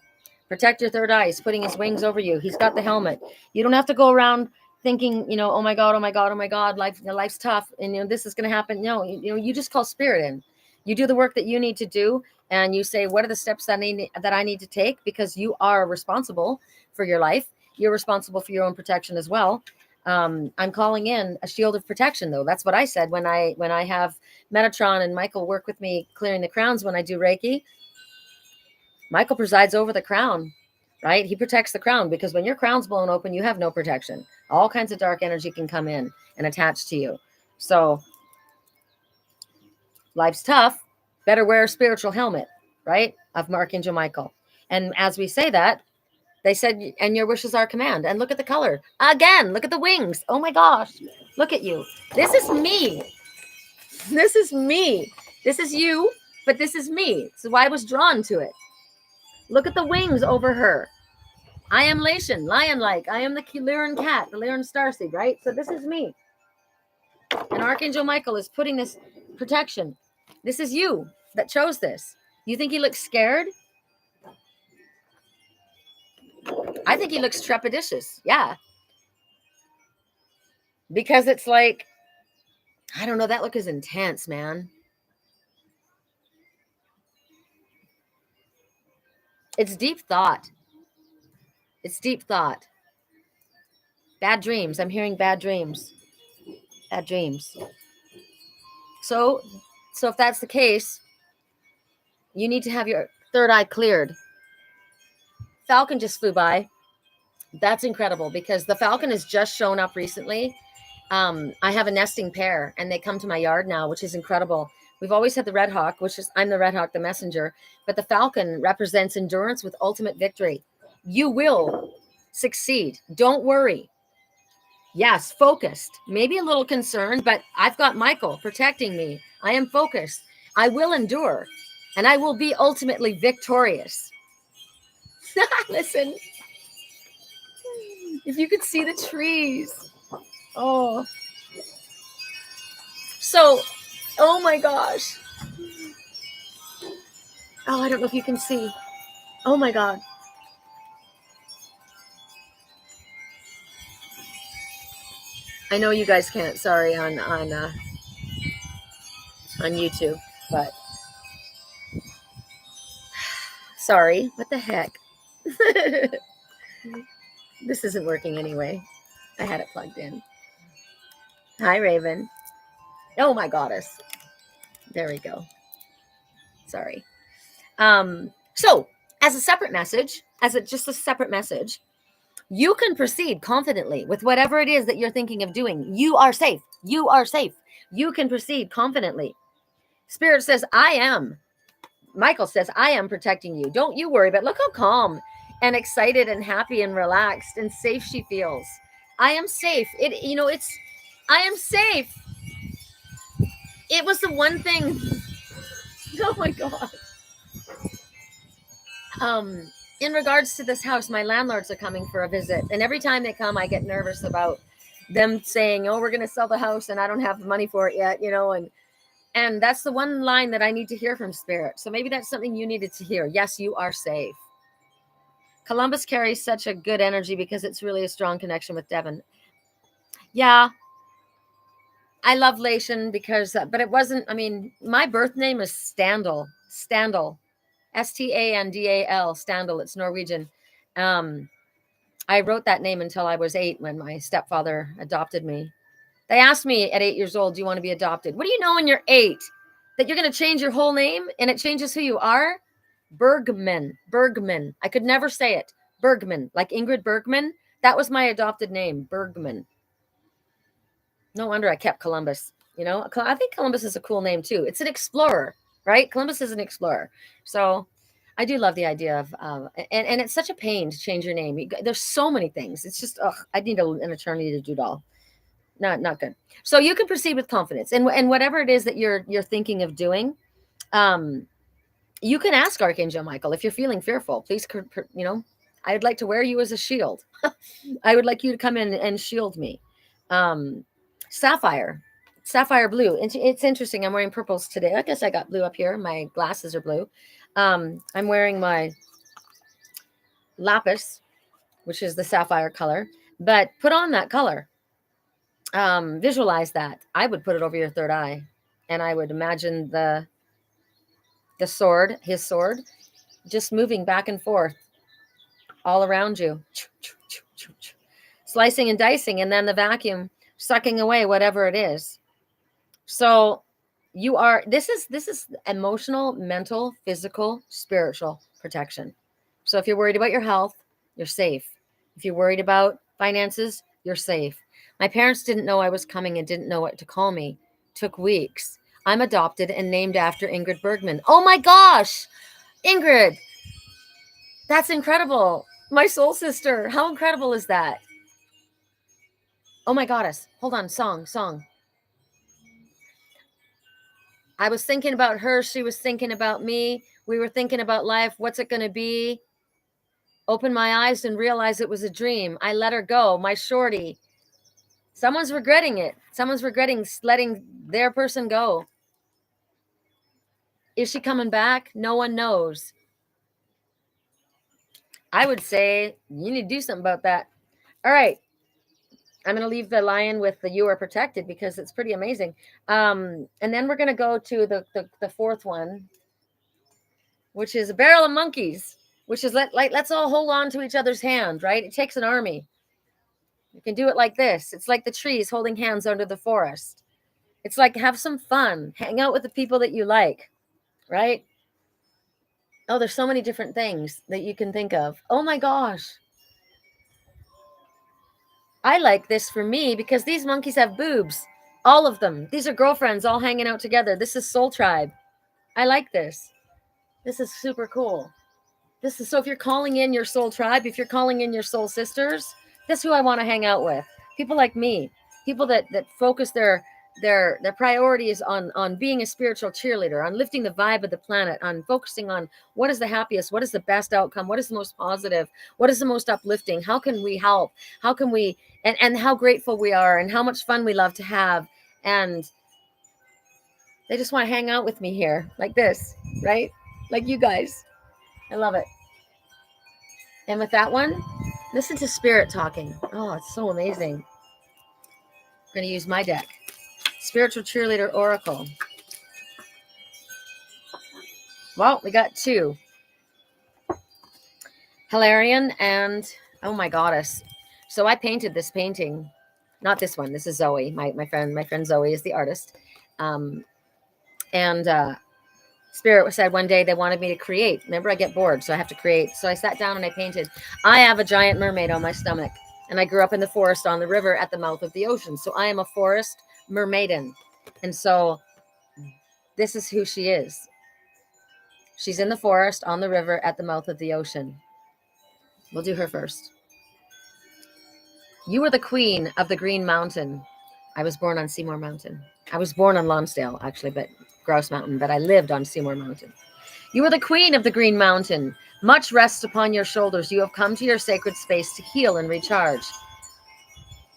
Protect your third eye. He's putting his wings over you. He's got the helmet. You don't have to go around thinking, oh my God, oh my God, oh my God, life's tough, and this is going to happen. No, you just call spirit in. You do the work that you need to do, and you say, what are the steps that I need to take? Because you are responsible for your life. You're responsible for your own protection as well. I'm calling in a shield of protection, though. That's what I said when I have Metatron and Michael work with me clearing the crowns when I do Reiki. Michael presides over the crown, right? He protects the crown, because when your crown's blown open, you have no protection. All kinds of dark energy can come in and attach to you. So life's tough. Better wear a spiritual helmet, right? Of Archangel Michael. And as we say that, they said, and your wishes are command. And look at the color. Again, look at the wings. Oh my gosh. Look at you. This is me. This is me. This is you, but this is me. So why I was drawn to it. Look at the wings over her. I am Lation, lion-like. I am the Lyran cat, the Lyran starseed, right? So this is me. And Archangel Michael is putting this protection. This is you that chose this. You think he looks scared? I think he looks trepidatious. Yeah. Because it's like, I don't know, that look is intense, man. It's deep thought. It's deep thought. Bad dreams. I'm hearing bad dreams. Bad dreams. So if that's the case, you need to have your third eye cleared. Falcon just flew by. That's incredible because the falcon has just shown up recently. I have a nesting pair and they come to my yard now, which is incredible. We've always had the red hawk, which is I'm the red hawk, the messenger, but the falcon represents endurance with ultimate victory. You will succeed. Don't worry. Yes, focused, maybe a little concerned, but I've got Michael protecting me. I am focused. I will endure and I will be ultimately victorious. Listen, if you could see the trees. Oh, so, oh my gosh. Oh, I don't know if you can see. Oh my God. I know you guys can't, sorry, on YouTube, but sorry, what the heck? This isn't working anyway. I had it plugged in. Hi, Raven. Oh my goddess. There we go. Sorry. So as a separate message, just a separate message, you can proceed confidently with whatever it is that you're thinking of doing. You are safe. You are safe. You can proceed confidently. Spirit says, I am. Michael says, I am protecting you. Don't you worry. But look how calm and excited and happy and relaxed and safe she feels. I am safe. I am safe. It was the one thing. Oh my God. In regards to this house, my landlords are coming for a visit. And every time they come, I get nervous about them saying, oh, we're going to sell the house and I don't have money for it yet, and that's the one line that I need to hear from Spirit. So maybe that's something you needed to hear. Yes, you are safe. Columbus carries such a good energy because it's really a strong connection with Devon. Yeah. I love Lation because, but it wasn't, my birth name is Standal. Standal. Standal. Standal. It's Norwegian. I wrote that name until I was 8 when my stepfather adopted me. They asked me at 8 years old, do you want to be adopted? What do you know when you're 8? That you're going to change your whole name and it changes who you are? Bergman. Bergman. I could never say it. Bergman. Like Ingrid Bergman. That was my adopted name. Bergman. No wonder I kept Columbus. I think Columbus is a cool name too. It's an explorer, right? Columbus is an explorer. So I do love the idea of, and it's such a pain to change your name. There's so many things. It's just, I need an attorney to do it all. Not good. So you can proceed with confidence, and whatever it is that you're thinking of doing, you can ask Archangel Michael if you're feeling fearful. Please, I'd like to wear you as a shield. I would like you to come in and shield me. Sapphire blue. It's interesting. I'm wearing purples today. I guess I got blue up here. My glasses are blue. I'm wearing my lapis, which is the sapphire color, but put on that color. Visualize that. I would put it over your third eye, and I would imagine the sword, his sword, just moving back and forth all around you, slicing and dicing, and then the vacuum sucking away whatever it is. So this is emotional, mental, physical, spiritual protection. So if you're worried about your health, you're safe. If you're worried about finances, you're safe. My parents didn't know I was coming and didn't know what to call me. Took weeks. I'm adopted and named after Ingrid Bergman. Oh my gosh, Ingrid. That's incredible. My soul sister. How incredible is that? Oh my goddess. Hold on. Song. I was thinking about her. She was thinking about me. We were thinking about life. What's it going to be? Open my eyes and realize it was a dream. I let her go. My shorty. Someone's regretting it. Someone's regretting letting their person go. Is she coming back? No one knows. I would say you need to do something about that. All right. I'm going to leave the lion with the you are protected because it's pretty amazing. And then we're going to go to the fourth one, which is a barrel of monkeys, which is let's all hold on to each other's hand, right? It takes an army. You can do it like this. It's like the trees holding hands under the forest. It's like have some fun. Hang out with the people that you like, right? Oh, there's so many different things that you can think of. Oh my gosh. I like this for me because these monkeys have boobs. All of them. These are girlfriends all hanging out together. This is Soul Tribe. I like this. This is super cool. This is so if you're calling in your soul tribe, if you're calling in your soul sisters, that's who I want to hang out with. People like me, people that focus their priorities on being a spiritual cheerleader, on lifting the vibe of the planet, on focusing on what is the happiest, what is the best outcome, what is the most positive, what is the most uplifting, how can we help, how can we and how grateful we are and how much fun we love to have. And they just want to hang out with me here like this, right? Like you guys. I love it. And with that one, listen to Spirit talking. Oh, it's so amazing. I'm going to use my deck. Spiritual Cheerleader Oracle. Well, we got two. Hilarion and, oh my goddess. So I painted this painting. Not this one. This is Zoe. My friend Zoe is the artist. And Spirit said one day they wanted me to create. Remember, I get bored, so I have to create. So I sat down and I painted. I have a giant mermaid on my stomach, and I grew up in the forest on the river at the mouth of the ocean. So I am a forest mermaiden. And so this is who she is. She's in the forest on the river at the mouth of the ocean. We'll do her first. You were the queen of the Green Mountain. I was born on Seymour Mountain. I was born on Lonsdale, actually, but Grouse Mountain, but I lived on Seymour Mountain. You are the queen of the Green Mountain. Much rests upon your shoulders. You have come to your sacred space to heal and recharge.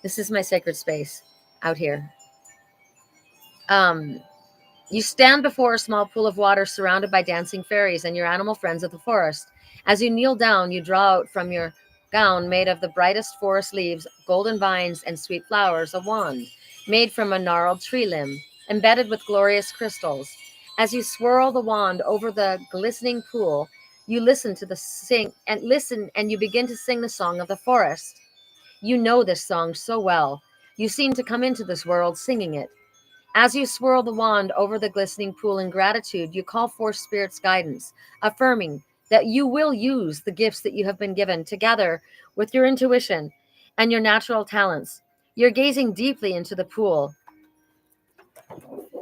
This is my sacred space out here. You stand before a small pool of water surrounded by dancing fairies and your animal friends of the forest. As you kneel down, you draw out from your gown made of the brightest forest leaves, golden vines, and sweet flowers, a wand made from a gnarled tree limb, embedded with glorious crystals. As you swirl the wand over the glistening pool, you listen to the sing and you begin to sing the song of the forest. You know this song so well. You seem to come into this world singing it. As you swirl the wand over the glistening pool in gratitude, you call forth Spirit's guidance, affirming that you will use the gifts that you have been given together with your intuition and your natural talents. You're gazing deeply into the pool.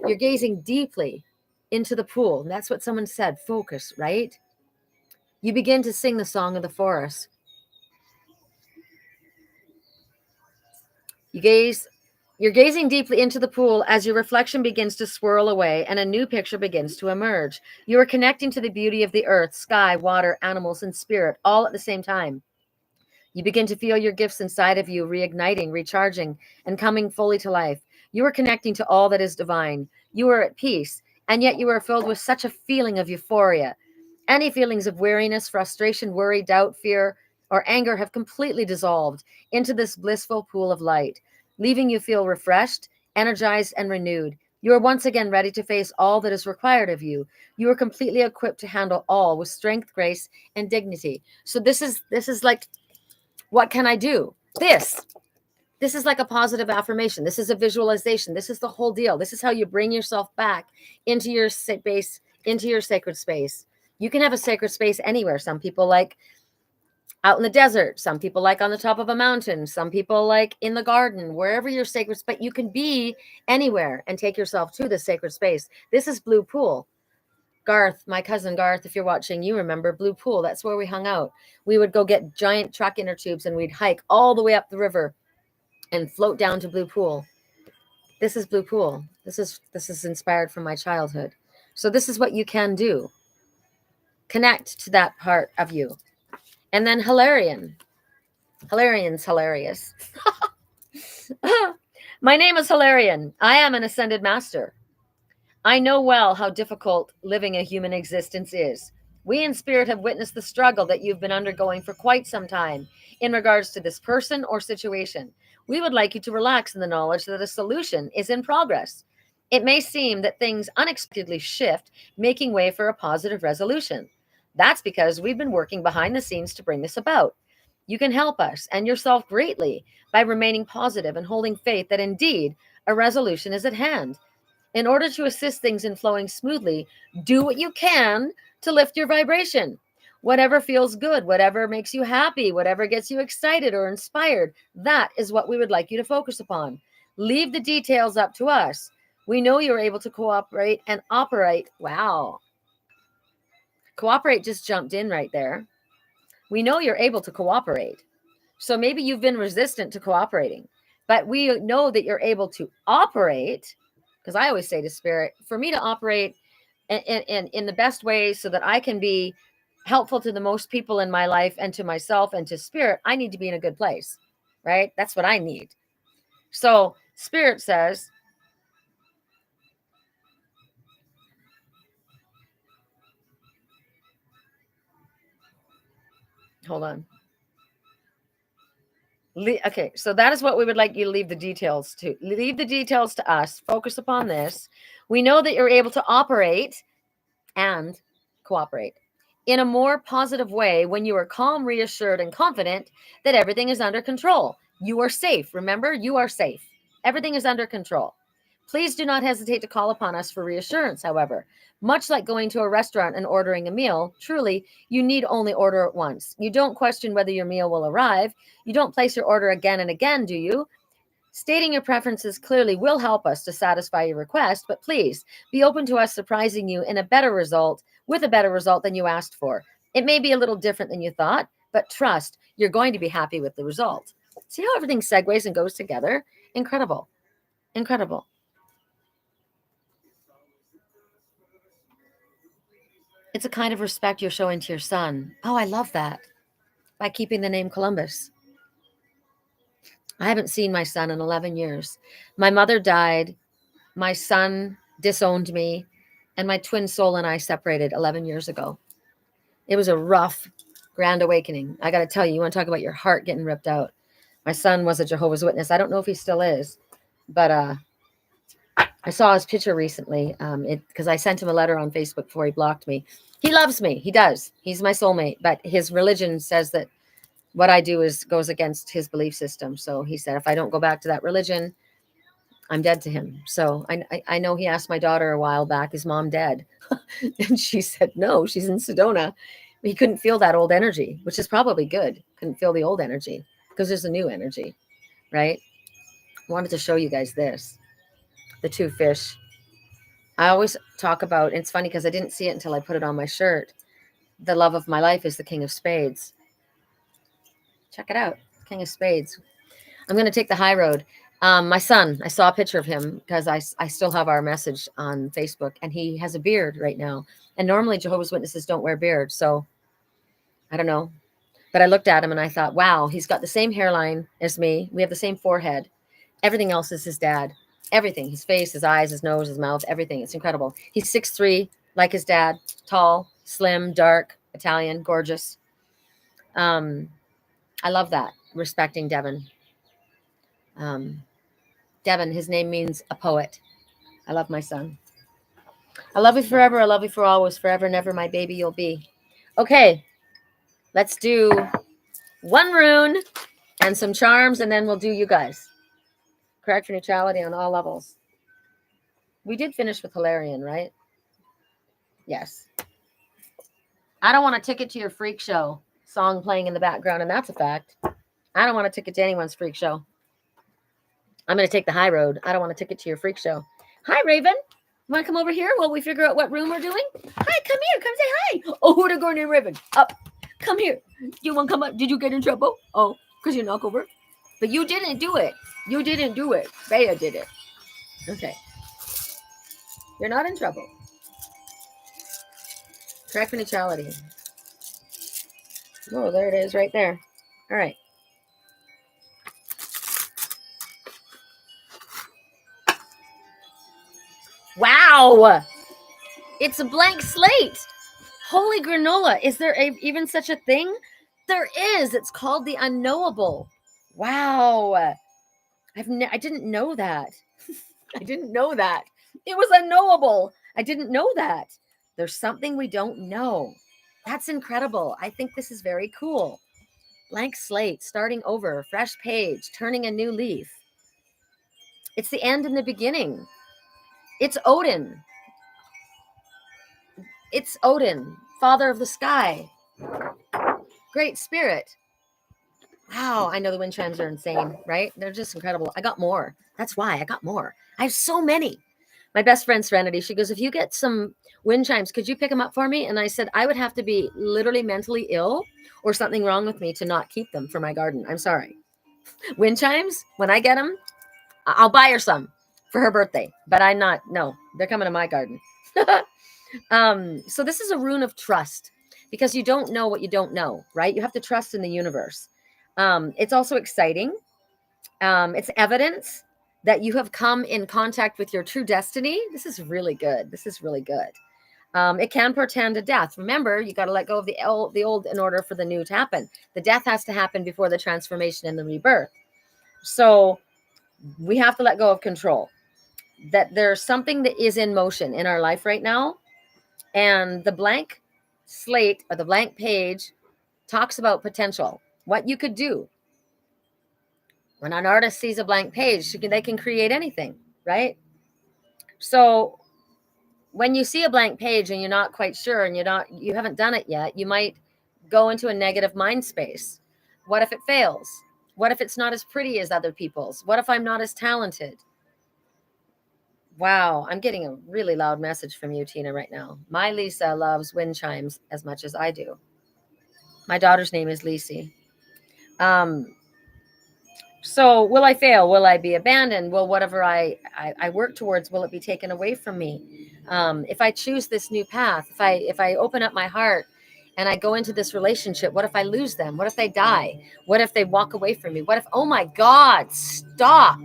You're gazing deeply into the pool. And that's what someone said. Focus, right? You begin to sing the song of the forest. You're gazing deeply into the pool as your reflection begins to swirl away and a new picture begins to emerge. You are connecting to the beauty of the earth, sky, water, animals, and spirit all at the same time. You begin to feel your gifts inside of you reigniting, recharging, and coming fully to life. You are connecting to all that is divine. You are at peace, and yet you are filled with such a feeling of euphoria. Any feelings of weariness, frustration, worry, doubt, fear, or anger have completely dissolved into this blissful pool of light, leaving you feel refreshed, energized, and renewed. You are once again ready to face all that is required of you. You are completely equipped to handle all with strength, grace, and dignity. So this is like, what can I do? This is like a positive affirmation. This is a visualization. This is the whole deal. This is how you bring yourself back into your space, into your sacred space. You can have a sacred space anywhere. Some people like out in the desert. Some people like on the top of a mountain. Some people like in the garden, wherever your sacred space. You can be anywhere and take yourself to the sacred space. This is Blue Pool. Garth, my cousin Garth, if you're watching, you remember Blue Pool. That's where we hung out. We would go get giant truck inner tubes and we'd hike all the way up the river and float down to Blue Pool. This is Blue Pool. This is inspired from my childhood. So this is what you can do. Connect to that part of you. And then Hilarion. Hilarion's hilarious. My name is Hilarion. I am an ascended master. I know well how difficult living a human existence is. We in spirit have witnessed the struggle that you've been undergoing for quite some time in regards to this person or situation. We would like you to relax in the knowledge that a solution is in progress. It may seem that things unexpectedly shift, making way for a positive resolution. That's because we've been working behind the scenes to bring this about. You can help us and yourself greatly by remaining positive and holding faith that indeed a resolution is at hand. In order to assist things in flowing smoothly, do what you can to lift your vibration. Whatever feels good, whatever makes you happy, whatever gets you excited or inspired, that is what we would like you to focus upon. Leave the details up to us. We know you're able to cooperate and operate. Wow. Cooperate just jumped in right there. We know you're able to cooperate. So maybe you've been resistant to cooperating, but we know that you're able to operate. Because I always say to Spirit, for me to operate in the best way so that I can be helpful to the most people in my life and to myself and to Spirit, I need to be in a good place, right? That's what I need. So Spirit says, hold on. Okay, so that is what we would like you to leave the details to. Leave the details to us. Focus upon this. We know that you're able to operate and cooperate in a more positive way when you are calm, reassured, and confident that everything is under control. You are safe. Remember, you are safe. Everything is under control. Please do not hesitate to call upon us for reassurance, however. Much like going to a restaurant and ordering a meal, truly, you need only order it once. You don't question whether your meal will arrive. You don't place your order again and again, do you? Stating your preferences clearly will help us to satisfy your request, but please be open to us surprising you in a better result, with a better result than you asked for. It may be a little different than you thought, but trust, you're going to be happy with the result. See how everything segues and goes together? Incredible. Incredible. It's a kind of respect you're showing to your son. Oh, I love that. By keeping the name Columbus. I haven't seen my son in 11 years. My mother died. My son disowned me. And my twin soul and I separated 11 years ago. It was a rough, grand awakening. I got to tell you, you want to talk about your heart getting ripped out. My son was a Jehovah's Witness. I don't know if he still is, but I saw his picture recently because I sent him a letter on Facebook before he blocked me. He loves me. He does. He's my soulmate. But his religion says that what I do goes against his belief system. So he said, if I don't go back to that religion, I'm dead to him. So I know he asked my daughter a while back, is mom dead? And she said, no, she's in Sedona. He couldn't feel that old energy, which is probably good. Couldn't feel the old energy because there's a new energy, right? I wanted to show you guys this. The two fish. I always talk about, it's funny because I didn't see it until I put it on my shirt. The love of my life is the King of Spades. Check it out. King of Spades. I'm going to take the high road. My son, I saw a picture of him because I still have our message on Facebook, and he has a beard right now. And normally Jehovah's Witnesses don't wear beards. So I don't know. But I looked at him and I thought, wow, he's got the same hairline as me. We have the same forehead. Everything else is his dad. Everything. His face, his eyes, his nose, his mouth, everything. It's incredible. He's 6'3", like his dad. Tall, slim, dark, Italian, gorgeous. I love that. Respecting Devin. Devin, his name means a poet. I love my son. I love you forever. I love you for always. Forever and ever, my baby, you'll be. Okay. Let's do one rune and some charms, and then we'll do you guys. Correct for neutrality on all levels. We did finish with Hilarion, right? Yes. I don't want a ticket to your freak show song playing in the background, and that's a fact. I don't want a ticket to anyone's freak show. I'm going to take the high road. I don't want a ticket to your freak show. Hi, Raven. You want to come over here while we figure out what room we're doing? Hi, come here. Come say hi. Oh, who'd have gone in, Raven? Up. Come here. You want to come up? Did you get in trouble? Oh, because you knock over. But you didn't do it. You didn't do it. Bea did it. Okay. You're not in trouble. Correct for neutrality. Oh, there it is right there. All right. Wow. It's a blank slate. Holy granola. Is there even such a thing? There is. It's called the unknowable. Wow. I didn't know that. I didn't know that. It was unknowable. I didn't know that. There's something we don't know. That's incredible. I think this is very cool. Blank slate, starting over, fresh page, turning a new leaf. It's the end and the beginning. It's Odin. It's Odin, father of the sky. Great Spirit. Wow, I know the wind chimes are insane, right? They're just incredible. I got more. That's why I got more. I have so many. My best friend Serenity, she goes, if you get some wind chimes, could you pick them up for me? And I said, I would have to be literally mentally ill or something wrong with me to not keep them for my garden. I'm sorry. Wind chimes, when I get them, I'll buy her some for her birthday, but I'm not, no, they're coming to my garden. So this is a rune of trust because you don't know what you don't know, right? You have to trust in the universe. It's also exciting. It's evidence that you have come in contact with your true destiny. This is really good. This is really good. It can portend a death. Remember, you got to let go of the old in order for the new to happen. The death has to happen before the transformation and the rebirth. So we have to let go of control. That there's something that is in motion in our life right now, and the blank slate or the blank page talks about potential, what you could do. When an artist sees a blank page, they can create anything, right? So when you see a blank page and you're not quite sure and you haven't done it yet, you might go into a negative mind space. What if it fails? What if it's not as pretty as other people's? What if I'm not as talented? Wow, I'm getting a really loud message from you, Tina, right now. My Lisa loves wind chimes as much as I do. My daughter's name is Lisi. Um, so will I fail? Will I be abandoned? Will whatever I work towards, will it be taken away from me? If I choose this new path, if I open up my heart and I go into this relationship, what if I lose them? What if they die? What if they walk away from me? What if, oh my God, stop.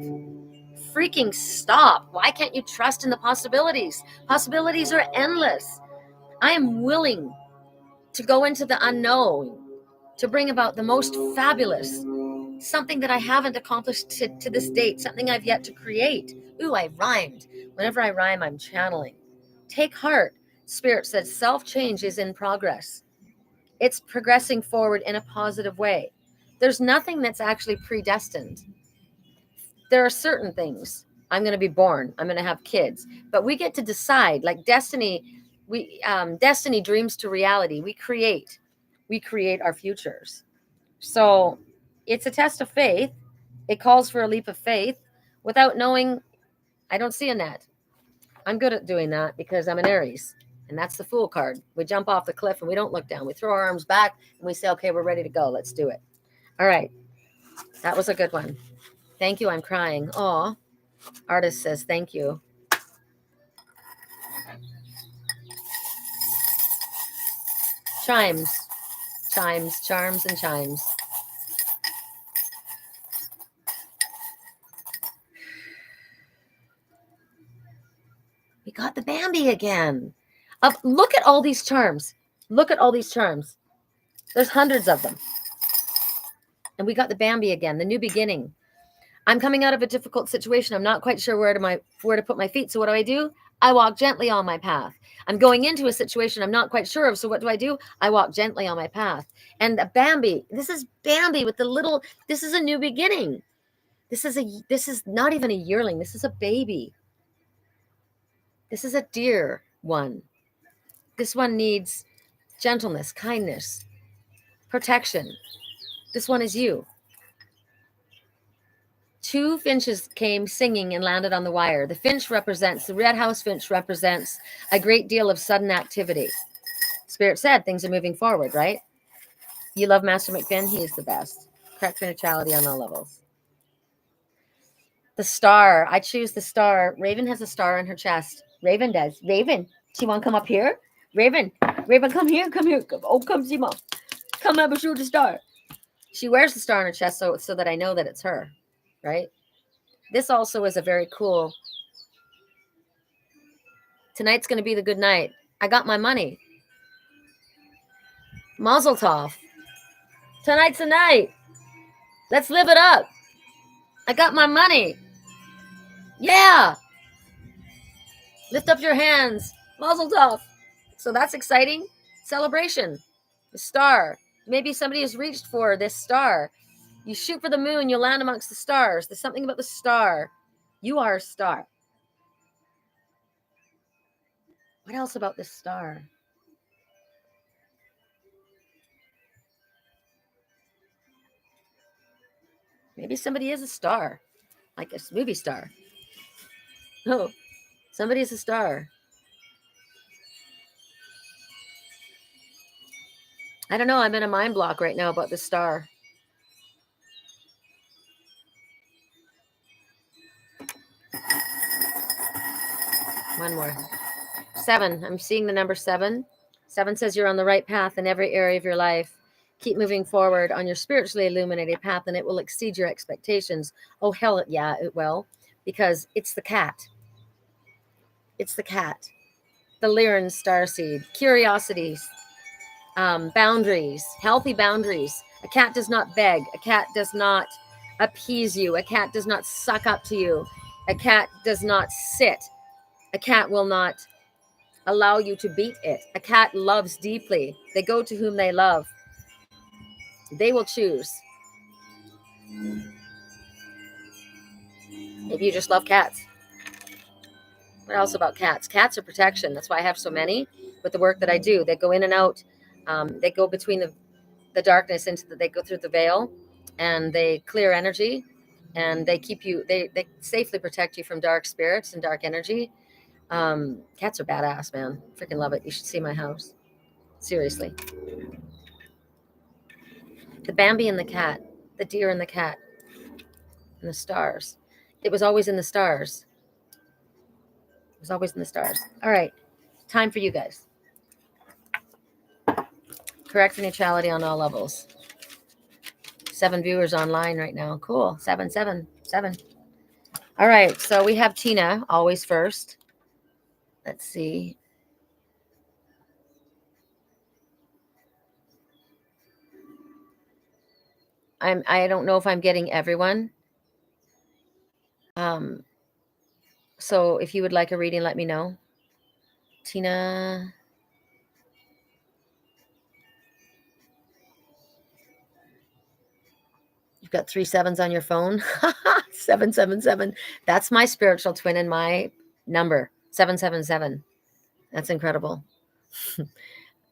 Freaking stop. Why can't you trust in the possibilities? Possibilities are endless. I am willing to go into the unknown, to bring about the most fabulous, something that I haven't accomplished to this date, something I've yet to create. Ooh, I rhymed. Whenever I rhyme, I'm channeling. Take heart. Spirit says self-change is in progress. It's progressing forward in a positive way. There's nothing that's actually predestined. There are certain things. I'm going to be born. I'm going to have kids, but we get to decide. Like destiny, destiny dreams to reality. We create our futures. So it's a test of faith. It calls for a leap of faith. Without knowing, I don't see a net. I'm good at doing that because I'm an Aries, and that's the Fool card. We jump off the cliff and we don't look down. We throw our arms back and we say, "Okay, we're ready to go. Let's do it." All right, that was a good one. Thank you. I'm crying. Aw. Artist says thank you. Chimes, chimes, charms, and chimes. We got the Bambi again. Look at all these charms. Look at all these charms. There's hundreds of them. And we got the Bambi again, the new beginning. I'm coming out of a difficult situation. I'm not quite sure where to put my feet. So what do? I walk gently on my path. I'm going into a situation I'm not quite sure of. So what do? I walk gently on my path. And the Bambi, this is Bambi with the little, this is a new beginning. This is not even a yearling. This is a baby. This is a dear one. This one needs gentleness, kindness, protection. This one is you. Two finches came singing and landed on the wire. The red house finch represents a great deal of sudden activity. Spirit said things are moving forward, right? You love Master McFinn? He is the best. Correct neutrality on all levels. The star. I choose the star. Raven has a star on her chest. Raven does. Raven. She want to come up here? Raven. Raven, come here. Come here. Oh, come see mom. Come up and shoot the star. She wears the star on her chest so that I know that it's her, right? This also is a very cool. Tonight's going to be the good night. I got my money. Mazel tov. Tonight's the night. Let's live it up. I got my money. Yeah. Lift up your hands. Mazel tov. So that's exciting. Celebration. The star. Maybe somebody has reached for this star. You shoot for the moon, you'll land amongst the stars. There's something about the star. You are a star. What else about this star? Maybe somebody is a star, like a movie star. Oh, somebody is a star. I don't know. I'm in a mind block right now about the star. One more. 7. I'm seeing the number 7. 7 says you're on the right path in every area of your life. Keep moving forward on your spiritually illuminated path, and it will exceed your expectations. Oh, hell yeah, it will. Because it's the cat. It's the cat. The Lyran starseed. Curiosities. Boundaries. Healthy boundaries. A cat does not beg. A cat does not appease you. A cat does not suck up to you. A cat does not sit. A cat will not allow you to beat it. A cat loves deeply. They go to whom they love. They will choose. Maybe you just love cats. What else about cats? Cats are protection. That's why I have so many with the work that I do. They go in and out. They go between the darkness they go through the veil, and they clear energy, and they keep you, they safely protect you from dark spirits and dark energy. Cats are badass, man. Freaking love it. You should see my house. Seriously. The Bambi and the cat, the deer and the cat, and the stars. It was always in the stars. It was always in the stars. All right. Time for you guys. Correct for neutrality on all levels. 7 viewers online right now. Cool. 7, 7, 7. All right. So we have Tina always first. Let's see. I don't know if I'm getting everyone. So if you would like a reading, let me know. Tina. You've got 3 7s on your phone. 777. That's my spiritual twin and my number. 777. That's incredible.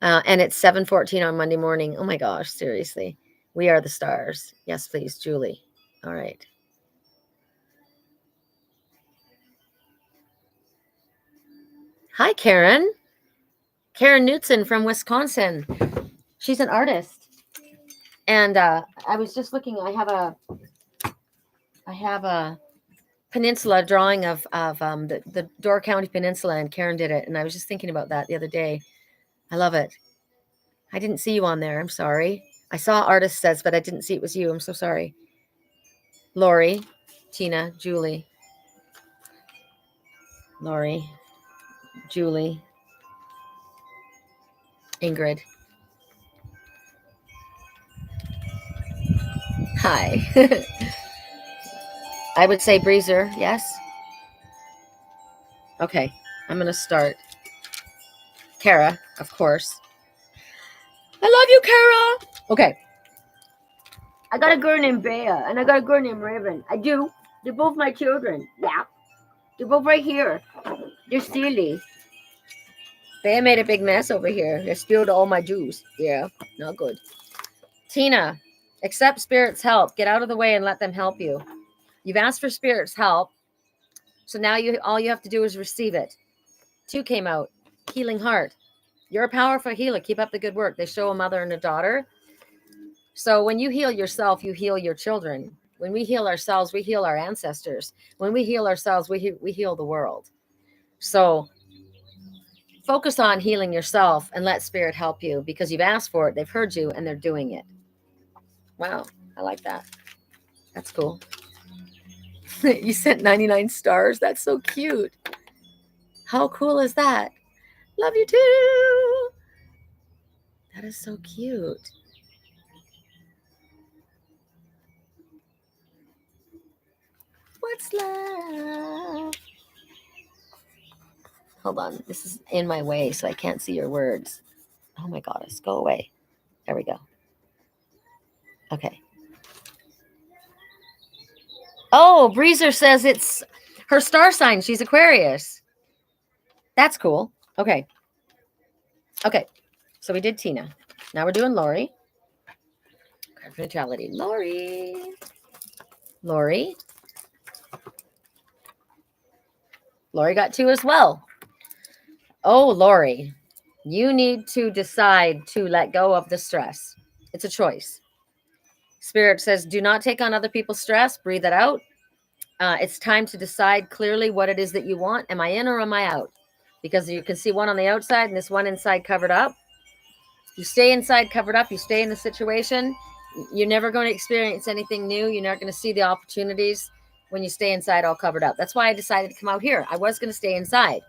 And it's 7:14 on Monday morning. Oh my gosh, seriously. We are the stars. Yes, please, Julie. All right. Hi, Karen. Karen Knutson from Wisconsin. She's an artist. And I was just looking. I have a peninsula drawing of the Door County Peninsula, and Karen did it. And I was just thinking about that the other day. I love it. I didn't see you on there. I'm sorry. I saw artist says, but I didn't see it was you. I'm so sorry. Lori, Tina, Julie. Lori, Julie, Ingrid. Hi. I would say Breezer, yes. Okay, I'm going to start. Kara, of course. I love you, Kara. Okay. I got a girl named Bea, and I got a girl named Raven. I do. They're both my children. Yeah. They're both right here. They're silly. Bea made a big mess over here. They spilled all my juice. Yeah, not good. Tina, accept Spirit's help. Get out of the way and let them help you. You've asked for Spirit's help, so now all you have to do is receive it. 2 came out. Healing heart. You're a powerful healer. Keep up the good work. They show a mother and a daughter. So when you heal yourself, you heal your children. When we heal ourselves, we heal our ancestors. When we heal ourselves, we heal the world. So focus on healing yourself and let Spirit help you, because you've asked for it. They've heard you and they're doing it. Wow. I like that. That's cool. You sent 99 stars. That's so cute. How cool is that? Love you too. That is so cute. What's love? Hold on. This is in my way, so I can't see your words. Oh my goddess. Go away. There we go. Okay. Oh, Breezer says it's her star sign. She's Aquarius. That's cool. Okay. Okay. So we did Tina. Now we're doing Lori. Neutrality. Lori. Lori. Lori got 2 as well. Oh, Lori, you need to decide to let go of the stress. It's a choice. Spirit says, do not take on other people's stress. Breathe it out. It's time to decide clearly what it is that you want. Am I in or am I out? Because you can see one on the outside and this one inside covered up. You stay inside covered up. You stay in the situation. You're never going to experience anything new. You're not going to see the opportunities when you stay inside all covered up. That's why I decided to come out here. I was going to stay inside.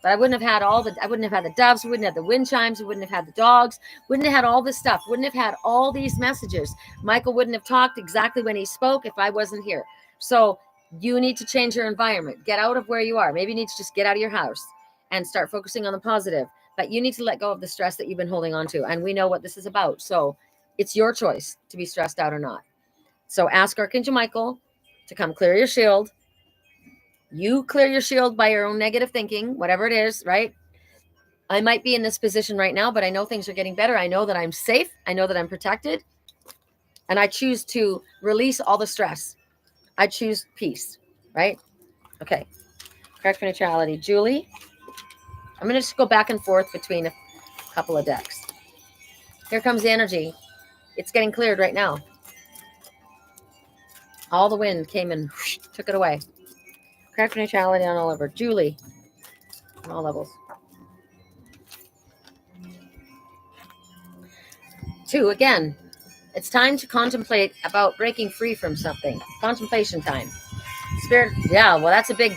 But I wouldn't have had I wouldn't have had the doves, we wouldn't have the wind chimes, we wouldn't have had the dogs, wouldn't have had all this stuff, wouldn't have had all these messages. Michael wouldn't have talked exactly when he spoke if I wasn't here. So you need to change your environment. Get out of where you are. Maybe you need to just get out of your house and start focusing on the positive. But you need to let go of the stress that you've been holding on to. And we know what this is about. So it's your choice to be stressed out or not. So ask Archangel Michael to come clear your shield. You clear your shield by your own negative thinking, whatever it is, right? I might be in this position right now, but I know things are getting better. I know that I'm safe. I know that I'm protected. And I choose to release all the stress. I choose peace, right? Okay. Correct for neutrality. Julie, I'm going to just go back and forth between a couple of decks. Here comes the energy. It's getting cleared right now. All the wind came and whoosh, took it away. Correct for neutrality on all over. Julie, on all levels. 2, again, it's time to contemplate about breaking free from something. Contemplation time. Spirit, yeah, well, that's a big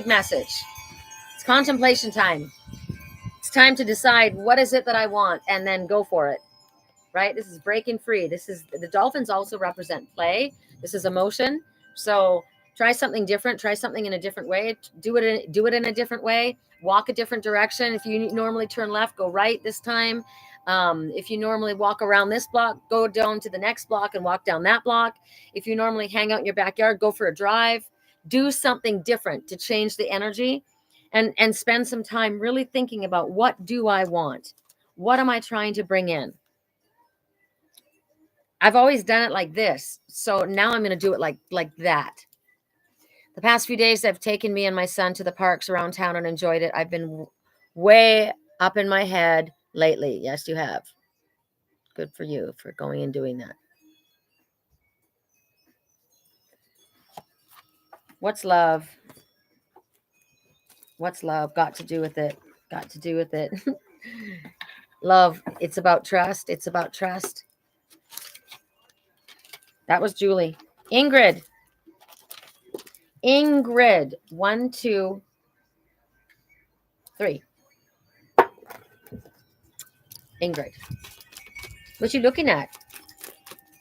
message. It's contemplation time. It's time to decide what is it that I want and then go for it, right? This is breaking free. This is, the dolphins also represent play. This is emotion. So try something different. Try something in a different way. Do it in a different way. Walk a different direction. If you normally turn left, go right this time. If you normally walk around this block, go down to the next block and walk down that block. If you normally hang out in your backyard, go for a drive. Do something different to change the energy and spend some time really thinking about, what do I want? What am I trying to bring in? I've always done it like this. So now I'm going to do it like that. The past few days, I've taken me and my son to the parks around town and enjoyed it. I've been way up in my head lately. Yes, you have. Good for you for going and doing that. What's love? What's love got to do with it? Got to do with it. Love, it's about trust. It's about trust. That was Julie. Ingrid. 1, 2, 3. Ingrid. What you looking at?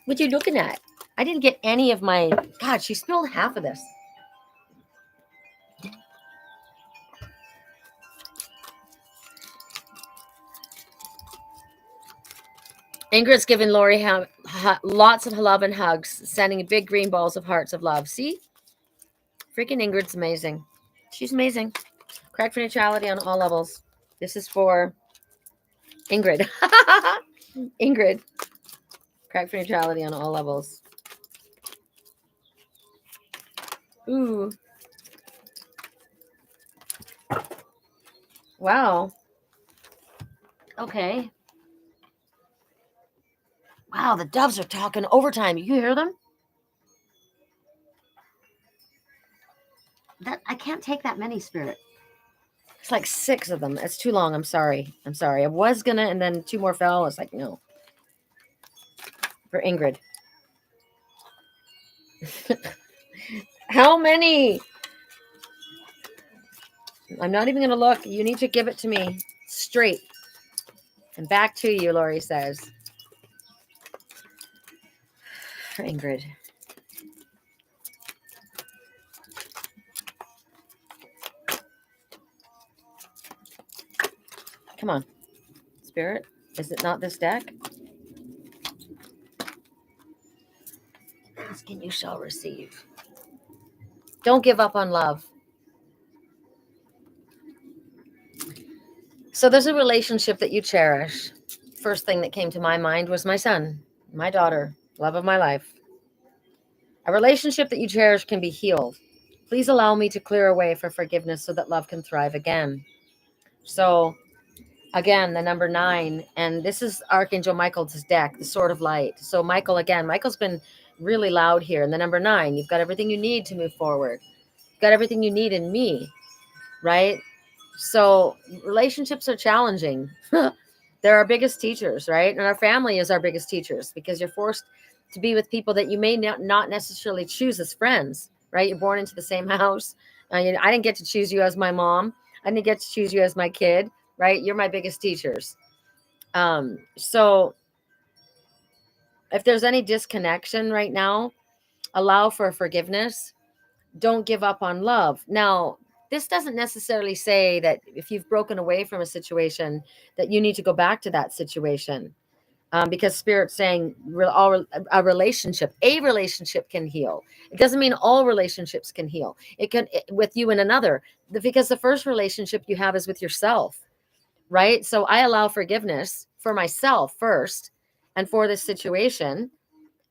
What you looking at? I didn't get any of my... God, she spilled half of this. Ingrid's giving Lori lots of love and hugs, sending big green balls of hearts of love. See? Freaking Ingrid's amazing. She's amazing. Correct for neutrality on all levels. This is for Ingrid. Ingrid. Correct for neutrality on all levels. Ooh. Wow. Okay. Wow, the doves are talking overtime. You hear them? I can't take that many, Spirit. It's like 6 of them. It's too long. I'm sorry. I was going to, and then 2 more fell. It's like, no. For Ingrid. How many? I'm not even going to look. You need to give it to me straight. And back to you, Lori says. For Ingrid. Come on. Spirit, is it not this deck? Ask and you shall receive. Don't give up on love. So there's a relationship that you cherish. First thing that came to my mind was my son, my daughter, love of my life. A relationship that you cherish can be healed. Please allow me to clear a way for forgiveness so that love can thrive again. So, again, the number 9, and this is Archangel Michael's deck, the Sword of Light. So, Michael, again, Michael's been really loud here. And the number 9, you've got everything you need to move forward. You've got everything you need in me, right? So, relationships are challenging. They're our biggest teachers, right? And our family is our biggest teachers because you're forced to be with people that you may not necessarily choose as friends, right? You're born into the same house. I didn't get to choose you as my mom. I didn't get to choose you as my kid, right? You're my biggest teachers. So if there's any disconnection right now, allow for forgiveness. Don't give up on love. Now, this doesn't necessarily say that if you've broken away from a situation that you need to go back to that situation, because Spirit's saying a relationship can heal. It doesn't mean all relationships can heal. It can with you and another, because the first relationship you have is with yourself, right? So I allow forgiveness for myself first, and for this situation.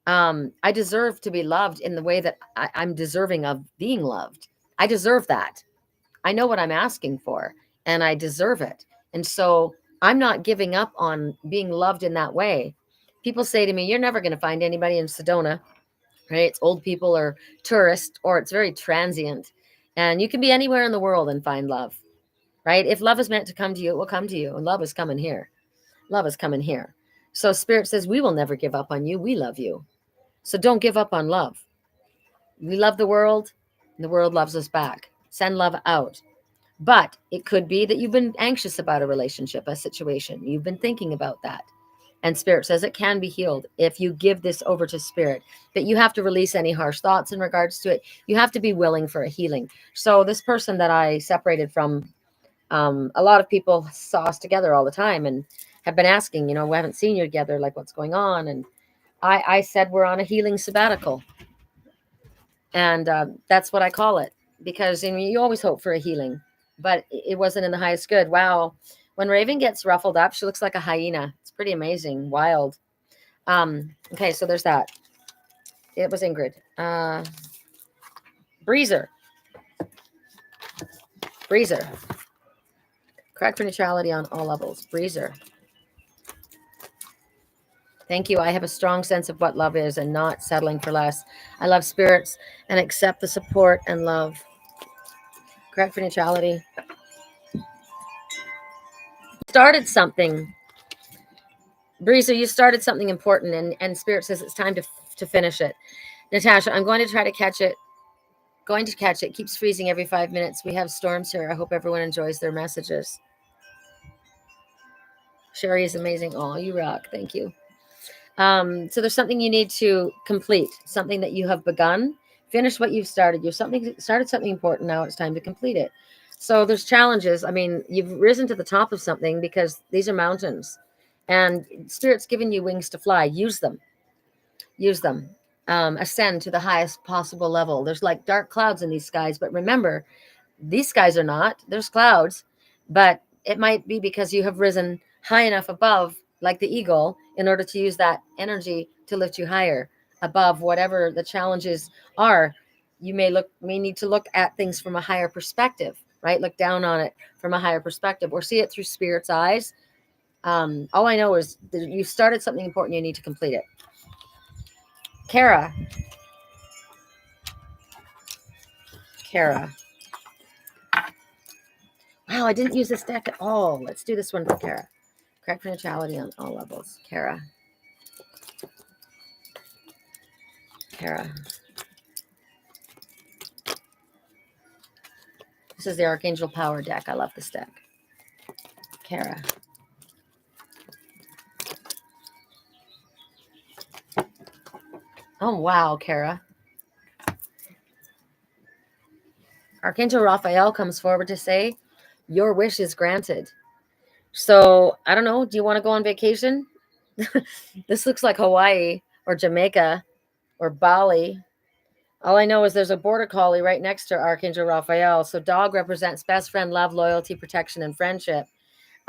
I deserve to be loved in the way that I'm deserving of being loved. I deserve that. I know what I'm asking for, and I deserve it. And so I'm not giving up on being loved in that way. People say to me, "You're never going to find anybody in Sedona, right? It's old people or tourists, or it's very transient." And you can be anywhere in the world and find love, right? If love is meant to come to you, it will come to you. And love is coming here. Love is coming here. So Spirit says, we will never give up on you. We love you. So don't give up on love. We love the world, and the world loves us back. Send love out. But it could be that you've been anxious about a relationship, a situation. You've been thinking about that. And Spirit says it can be healed if you give this over to Spirit. But you have to release any harsh thoughts in regards to it. You have to be willing for a healing. So this person that I separated from, a lot of people saw us together all the time and have been asking, we haven't seen you together, like what's going on? And I said, we're on a healing sabbatical. And that's what I call it, because you always hope for a healing, but it wasn't in the highest good. Wow. When Raven gets ruffled up, she looks like a hyena. It's pretty amazing. Wild. Okay, so there's that. It was Ingrid. Breezer. Correct for neutrality on all levels. Breezer. Thank you. I have a strong sense of what love is and not settling for less. I love spirits and accept the support and love. Correct for neutrality. Started something. Breezer, you started something important, and Spirit says it's time to finish it. Natasha, I'm going to try to catch it. Going to catch it. Keeps freezing every 5 minutes. We have storms here. I hope everyone enjoys their messages. Sherri is amazing. Oh, you rock. Thank you. So there's something you need to complete, something that you have begun. Finish what you've started. You've started something important. Now it's time to complete it. So there's challenges. I mean, you've risen to the top of something because these are mountains, and Spirit's given you wings to fly. Use them. Use them. Ascend to the highest possible level. There's like dark clouds in these skies, but remember, these skies are not. There's clouds, but it might be because you have risen high enough above, like the eagle, in order to use that energy to lift you higher above whatever the challenges are. You may need to look at things from a higher perspective, right? Look down on it from a higher perspective, or see it through Spirit's eyes. All I know is that you started something important. You need to complete it. Kara. Wow, I didn't use this deck at all. Let's do this one for Kara. Correct for neutrality on all levels. Kara. This is the Archangel Power deck. I love this deck. Kara. Oh, wow, Kara. Archangel Raphael comes forward to say, your wish is granted. So, I don't know. Do you want to go on vacation? This looks like Hawaii or Jamaica or Bali. All I know is there's a border collie right next to Archangel Raphael. So dog represents best friend, love, loyalty, protection, and friendship.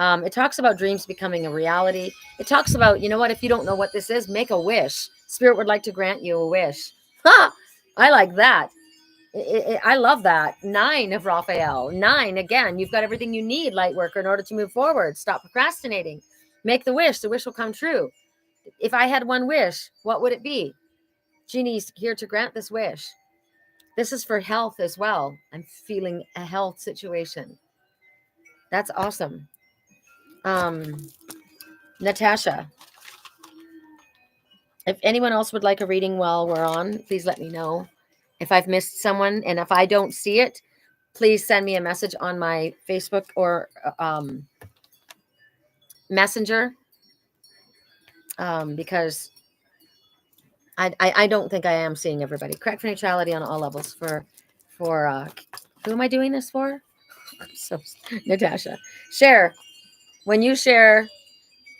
It talks about dreams becoming a reality. It talks about, if you don't know what this is, make a wish. Spirit would like to grant you a wish. Ha! I like that. I love that. 9 of Raphael. 9, again, you've got everything you need, light worker, in order to move forward. Stop procrastinating. Make the wish. The wish will come true. If I had one wish, what would it be? Genie's here to grant this wish. This is for health as well. I'm feeling a health situation. That's awesome. Natasha, if anyone else would like a reading while we're on, please let me know. If I've missed someone, and if I don't see it, please send me a message on my Facebook or Messenger, because I don't think I am seeing everybody. Correct for neutrality on all levels for who am I doing this for? So Natasha, share. When you share,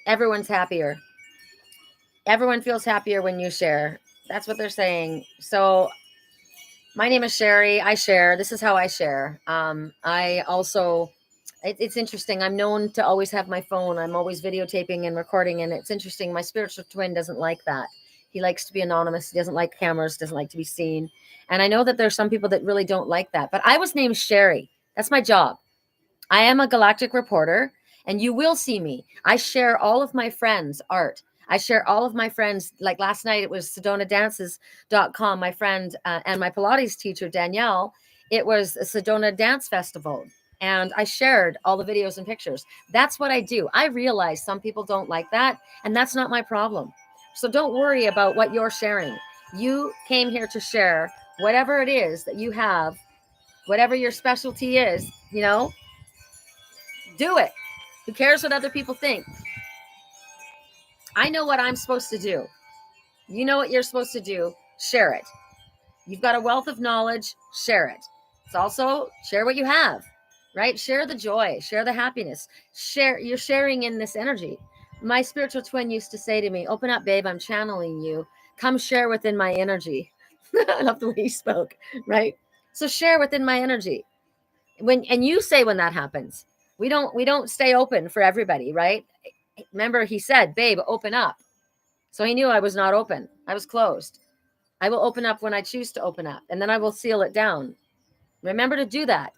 everyone's happier. Everyone feels happier when you share. That's what they're saying. So my name is Sherri. I share. This is how I share. I also, it's interesting. I'm known to always have my phone. I'm always videotaping and recording. And it's interesting. My spiritual twin doesn't like that. He likes to be anonymous. He doesn't like cameras, doesn't like to be seen. And I know that there's some people that really don't like that. But I was named Sherri. That's my job. I am a galactic reporter, and you will see me. I share all of my friends' art. I share all of my friends. Like last night, it was SedonaDances.com. My friend and my Pilates teacher, Danielle, it was a Sedona Dance Festival. And I shared all the videos and pictures. That's what I do. I realize some people don't like that, and that's not my problem. So don't worry about what you're sharing. You came here to share whatever it is that you have, whatever your specialty is, do it. Who cares what other people think? I know what I'm supposed to do. You know what you're supposed to do. Share it. You've got a wealth of knowledge. Share it. It's also share what you have, right? Share the joy. Share the happiness. Share. You're sharing in this energy. My spiritual twin used to say to me, "Open up, babe. I'm channeling you. Come share within my energy." I love the way he spoke, right? So share within my energy. And you say when that happens. We don't stay open for everybody, right? Remember, he said, "Babe, open up." So he knew I was not open. I was closed. I will open up when I choose to open up, and then I will seal it down. Remember to do that.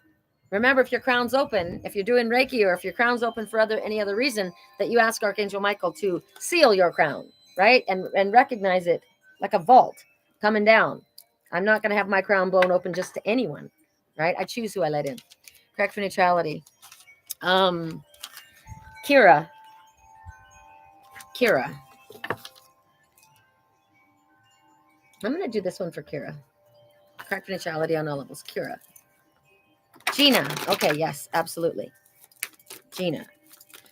Remember, if your crown's open, if you're doing Reiki, or if your crown's open for any other reason, that you ask Archangel Michael to seal your crown, right? And recognize it like a vault coming down. I'm not going to have my crown blown open just to anyone, right? I choose who I let in. Correct for neutrality. Kira. I'm going to do this one for Kira. Correct neutrality on all levels. Kira. Gina. Okay, yes, absolutely. Gina.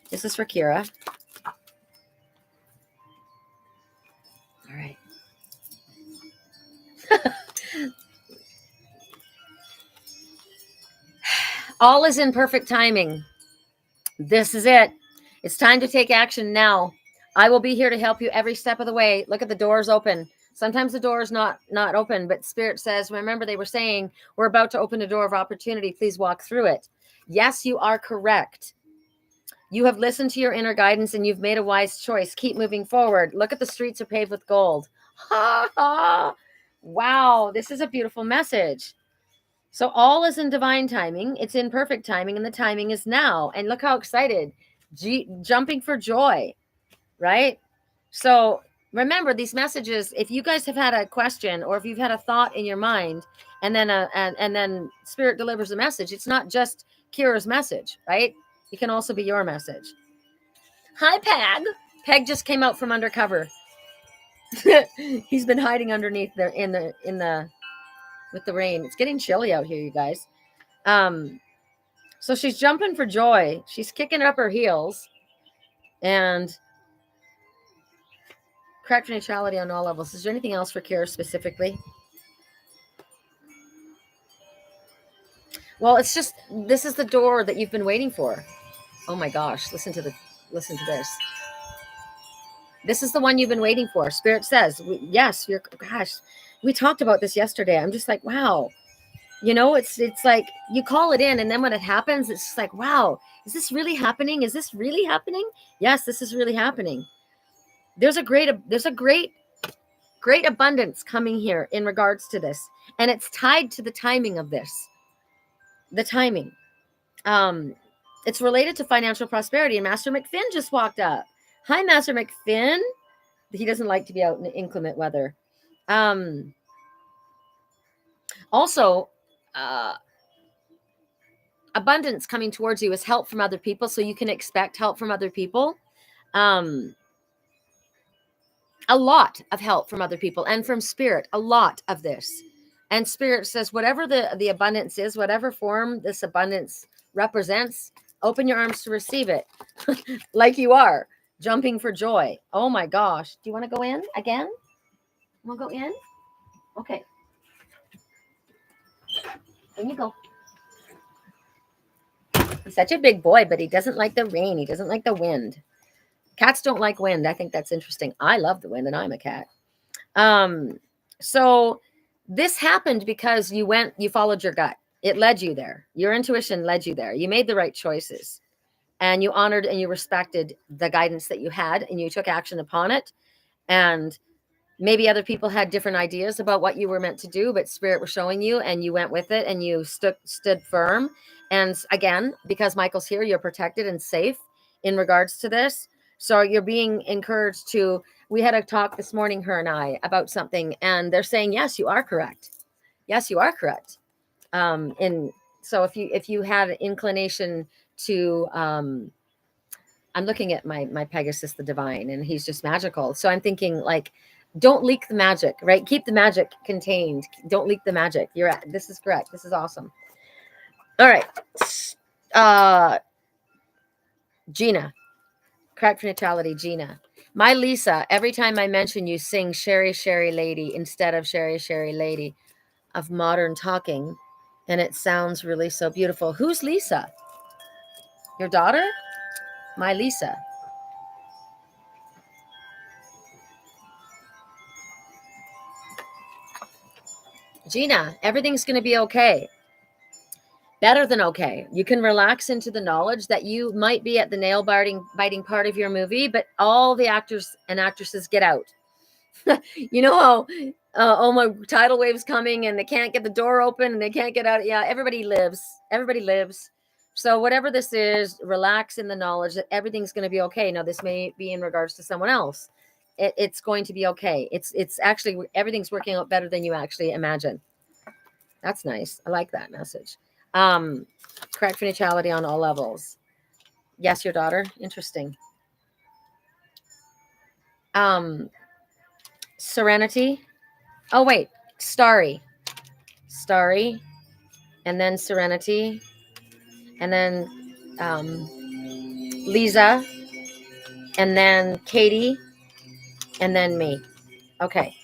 This is for Kira. All right. All is in perfect timing. This is it. It's time to take action now. I will be here to help you every step of the way. Look at the doors open. Sometimes the door is not open, but Spirit says, remember, they were saying, we're about to open a door of opportunity. Please walk through it. Yes, you are correct. You have listened to your inner guidance and you've made a wise choice. Keep moving forward. Look at the streets are paved with gold. Ha ha. Wow, this is a beautiful message. So all is in divine timing. It's in perfect timing, and the timing is now. And look how excited, jumping for joy, right? So remember these messages. If you guys have had a question, or if you've had a thought in your mind, and then Spirit delivers a message, it's not just Kira's message, right? It can also be your message. Hi, Peg. Peg just came out from undercover. He's been hiding underneath there in the with the rain. It's getting chilly out here, you guys. So she's jumping for joy. She's kicking up her heels, and correct neutrality on all levels. Is there anything else for Kira specifically? Well, it's just, this is the door that you've been waiting for. Oh my gosh, listen to this. This is the one you've been waiting for. Spirit says, yes, we talked about this yesterday. I'm just like, wow. It's like you call it in, and then when it happens, it's just like, wow, is this really happening? Is this really happening? Yes, this is really happening. There's a great great abundance coming here in regards to this. And it's tied to the timing of this. The timing. It's related to financial prosperity. And Master McFinn just walked up. Hi, Master McFinn. He doesn't like to be out in inclement weather. Also, abundance coming towards you is help from other people. So you can expect help from other people. A lot of help from other people and from spirit, a lot of this. And spirit says, whatever the abundance is, whatever form this abundance represents, open your arms to receive it. Like you are, jumping for joy. Oh my gosh. Do you want to go in again? Want to go in? Okay. In you go. He's such a big boy, but he doesn't like the rain. He doesn't like the wind. Cats don't like wind. I think that's interesting. I love the wind and I'm a cat. So this happened because you followed your gut. It led you there. Your intuition led you there. You made the right choices and you honored and you respected the guidance that you had and you took action upon it. And maybe other people had different ideas about what you were meant to do, but spirit was showing you and you went with it and you stood firm. And again, because Michael's here, you're protected and safe in regards to this. So you're being encouraged to, we had a talk this morning, her and I, about something, and they're saying, yes, you are correct. Yes, you are correct. So if you had an inclination to, I'm looking at my Pegasus, the divine, and he's just magical. So I'm thinking like, don't leak the magic, right? Keep the magic contained. Don't leak the magic. This is correct. This is awesome. All right. Gina. Correct for neutrality, Gina. My Lisa, every time I mention you, sing Sherri, Sherri Lady instead of Sherri, Sherri Lady of modern talking. And it sounds really so beautiful. Who's Lisa? Your daughter? My Lisa. Gina, everything's going to be okay. Better than okay. You can relax into the knowledge that you might be at the nail biting part of your movie, but all the actors and actresses get out. You know how my tidal wave's coming and they can't get the door open and they can't get out. Yeah, everybody lives. Everybody lives. So whatever this is, relax in the knowledge that everything's going to be okay. Now, this may be in regards to someone else. It's going to be okay. It's actually, everything's working out better than you actually imagine. That's nice. I like that message. Correct for neutrality on all levels. Yes, your daughter. Interesting. Serenity. Oh, wait. Starry. And then Serenity. And then Lisa. And then Katie. And then me. Okay.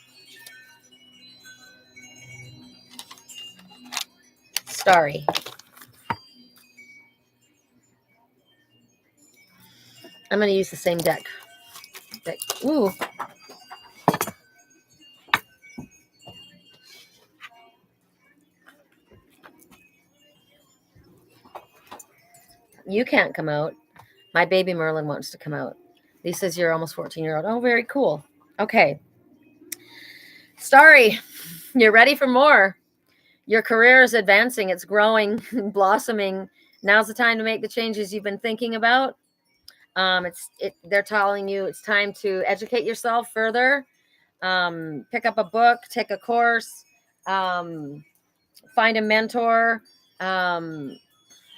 Starry. I'm going to use the same deck. Ooh. You can't come out. My baby Merlin wants to come out. He says you're almost 14-year-old. Oh, very cool. Okay. Starry, you're ready for more. Your career is advancing. It's growing, blossoming. Now's the time to make the changes you've been thinking about. They're telling you it's time to educate yourself further. Pick up a book, take a course, find a mentor.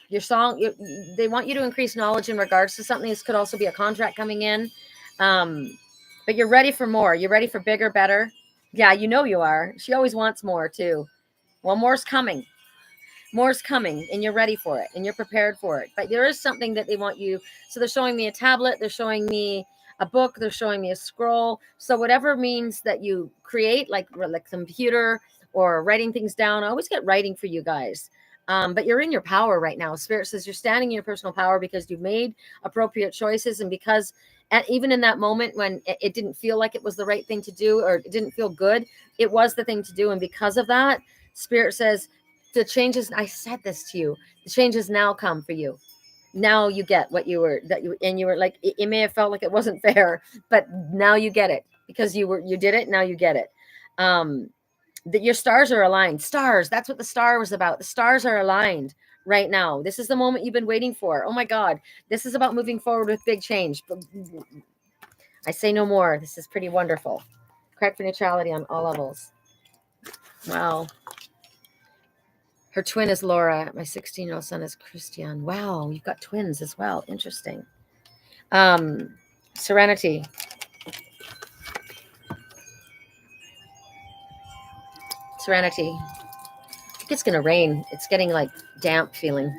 Your song, they want you to increase knowledge in regards to something. This could also be a contract coming in. But you're ready for more. You're ready for bigger, better. Yeah, you know you are. She always wants more too. Well, more's coming. More's coming, and you're ready for it, and you're prepared for it. But there is something that they want you. So they're showing me a tablet. They're showing me a book. They're showing me a scroll. So whatever means that you create, like computer or writing things down. I always get writing for you guys. But you're in your power right now. Spirit says you're standing in your personal power because you've made appropriate choices. And because even in that moment when it didn't feel like it was the right thing to do, or it didn't feel good, it was the thing to do. And because of that, Spirit says the changes, I said this to you, the changes now come for you. Now you get what you were, and you were like, it may have felt like it wasn't fair, but now you get it. because you did it. Now you get it. That your stars are aligned. Stars. That's what the star was about. The stars are aligned right now. This is the moment you've been waiting for. Oh my God. This is about moving forward with big change. But I say no more. This is pretty wonderful. Correct for neutrality on all levels. Wow. Her twin is Laura. My 16-year-old son is Christian. Wow, you've got twins as well. Interesting. Serenity. Serenity. I think it's going to rain. It's getting like damp feeling.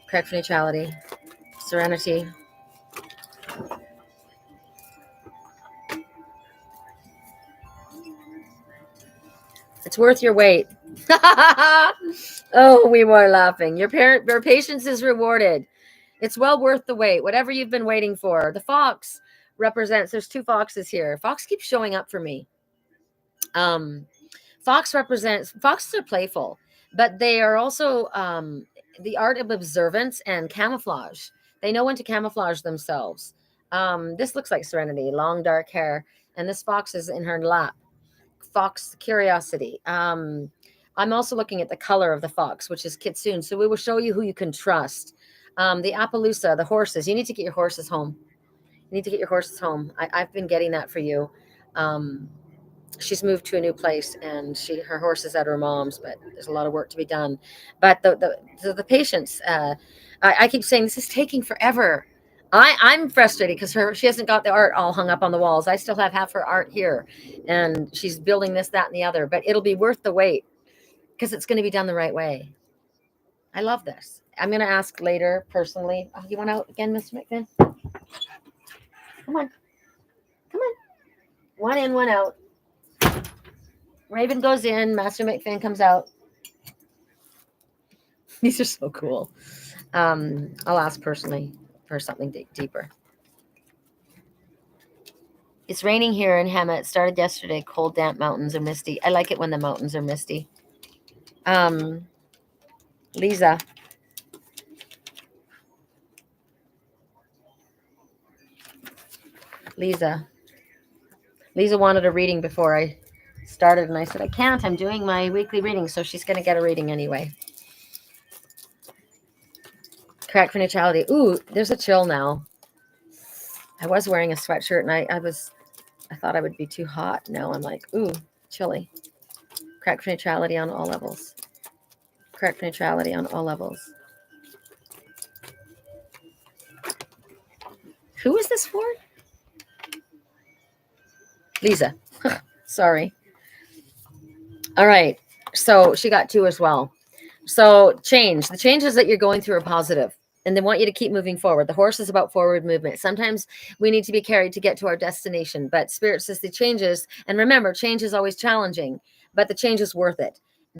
Correct for neutrality. Serenity. It's worth your wait. Oh, we were laughing. Your patience is rewarded. It's well worth the wait. Whatever you've been waiting for. The fox represents. There's two foxes here. Fox keeps showing up for me. Foxes are playful, but they are also the art of observance and camouflage. They know when to camouflage themselves. This looks like Serenity, long dark hair, and this fox is in her lap. Fox curiosity. I'm also looking at the color of the fox, which is Kitsune. So we will show you who you can trust. The Appaloosa, the horses. You need to get your horses home. You need to get your horses home. I've been getting that for you. She's moved to a new place, and her horse is at her mom's, but there's a lot of work to be done. But the patience. I keep saying this is taking forever. I'm frustrated because she hasn't got the art all hung up on the walls. I still have half her art here, and she's building this, that, and the other. But it'll be worth the wait because it's going to be done the right way. I love this. I'm going to ask later personally. Oh, you want out again, Mr. McFinn? Come on. Come on. One in, one out. Raven goes in. Master McFinn comes out. These are so cool. I'll ask personally for something deeper. It's raining here in Hema. It started yesterday. Cold, damp mountains are misty. I like it when the mountains are misty. Lisa. Lisa wanted a reading before I started, and I said, I can't. I'm doing my weekly reading, so she's going to get a reading anyway. Correct for neutrality. Ooh, there's a chill now. I was wearing a sweatshirt, and I thought I would be too hot. Now I'm like, ooh, chilly. Correct for neutrality on all levels. Correct for neutrality on all levels. Who is this for? Lisa. Sorry. All right. So she got 2 as well. So the changes that you're going through are positive, and they want you to keep moving forward. The horse is about forward movement. Sometimes we need to be carried to get to our destination, but Spirit says the changes, and remember, change is always challenging, but the change is worth it.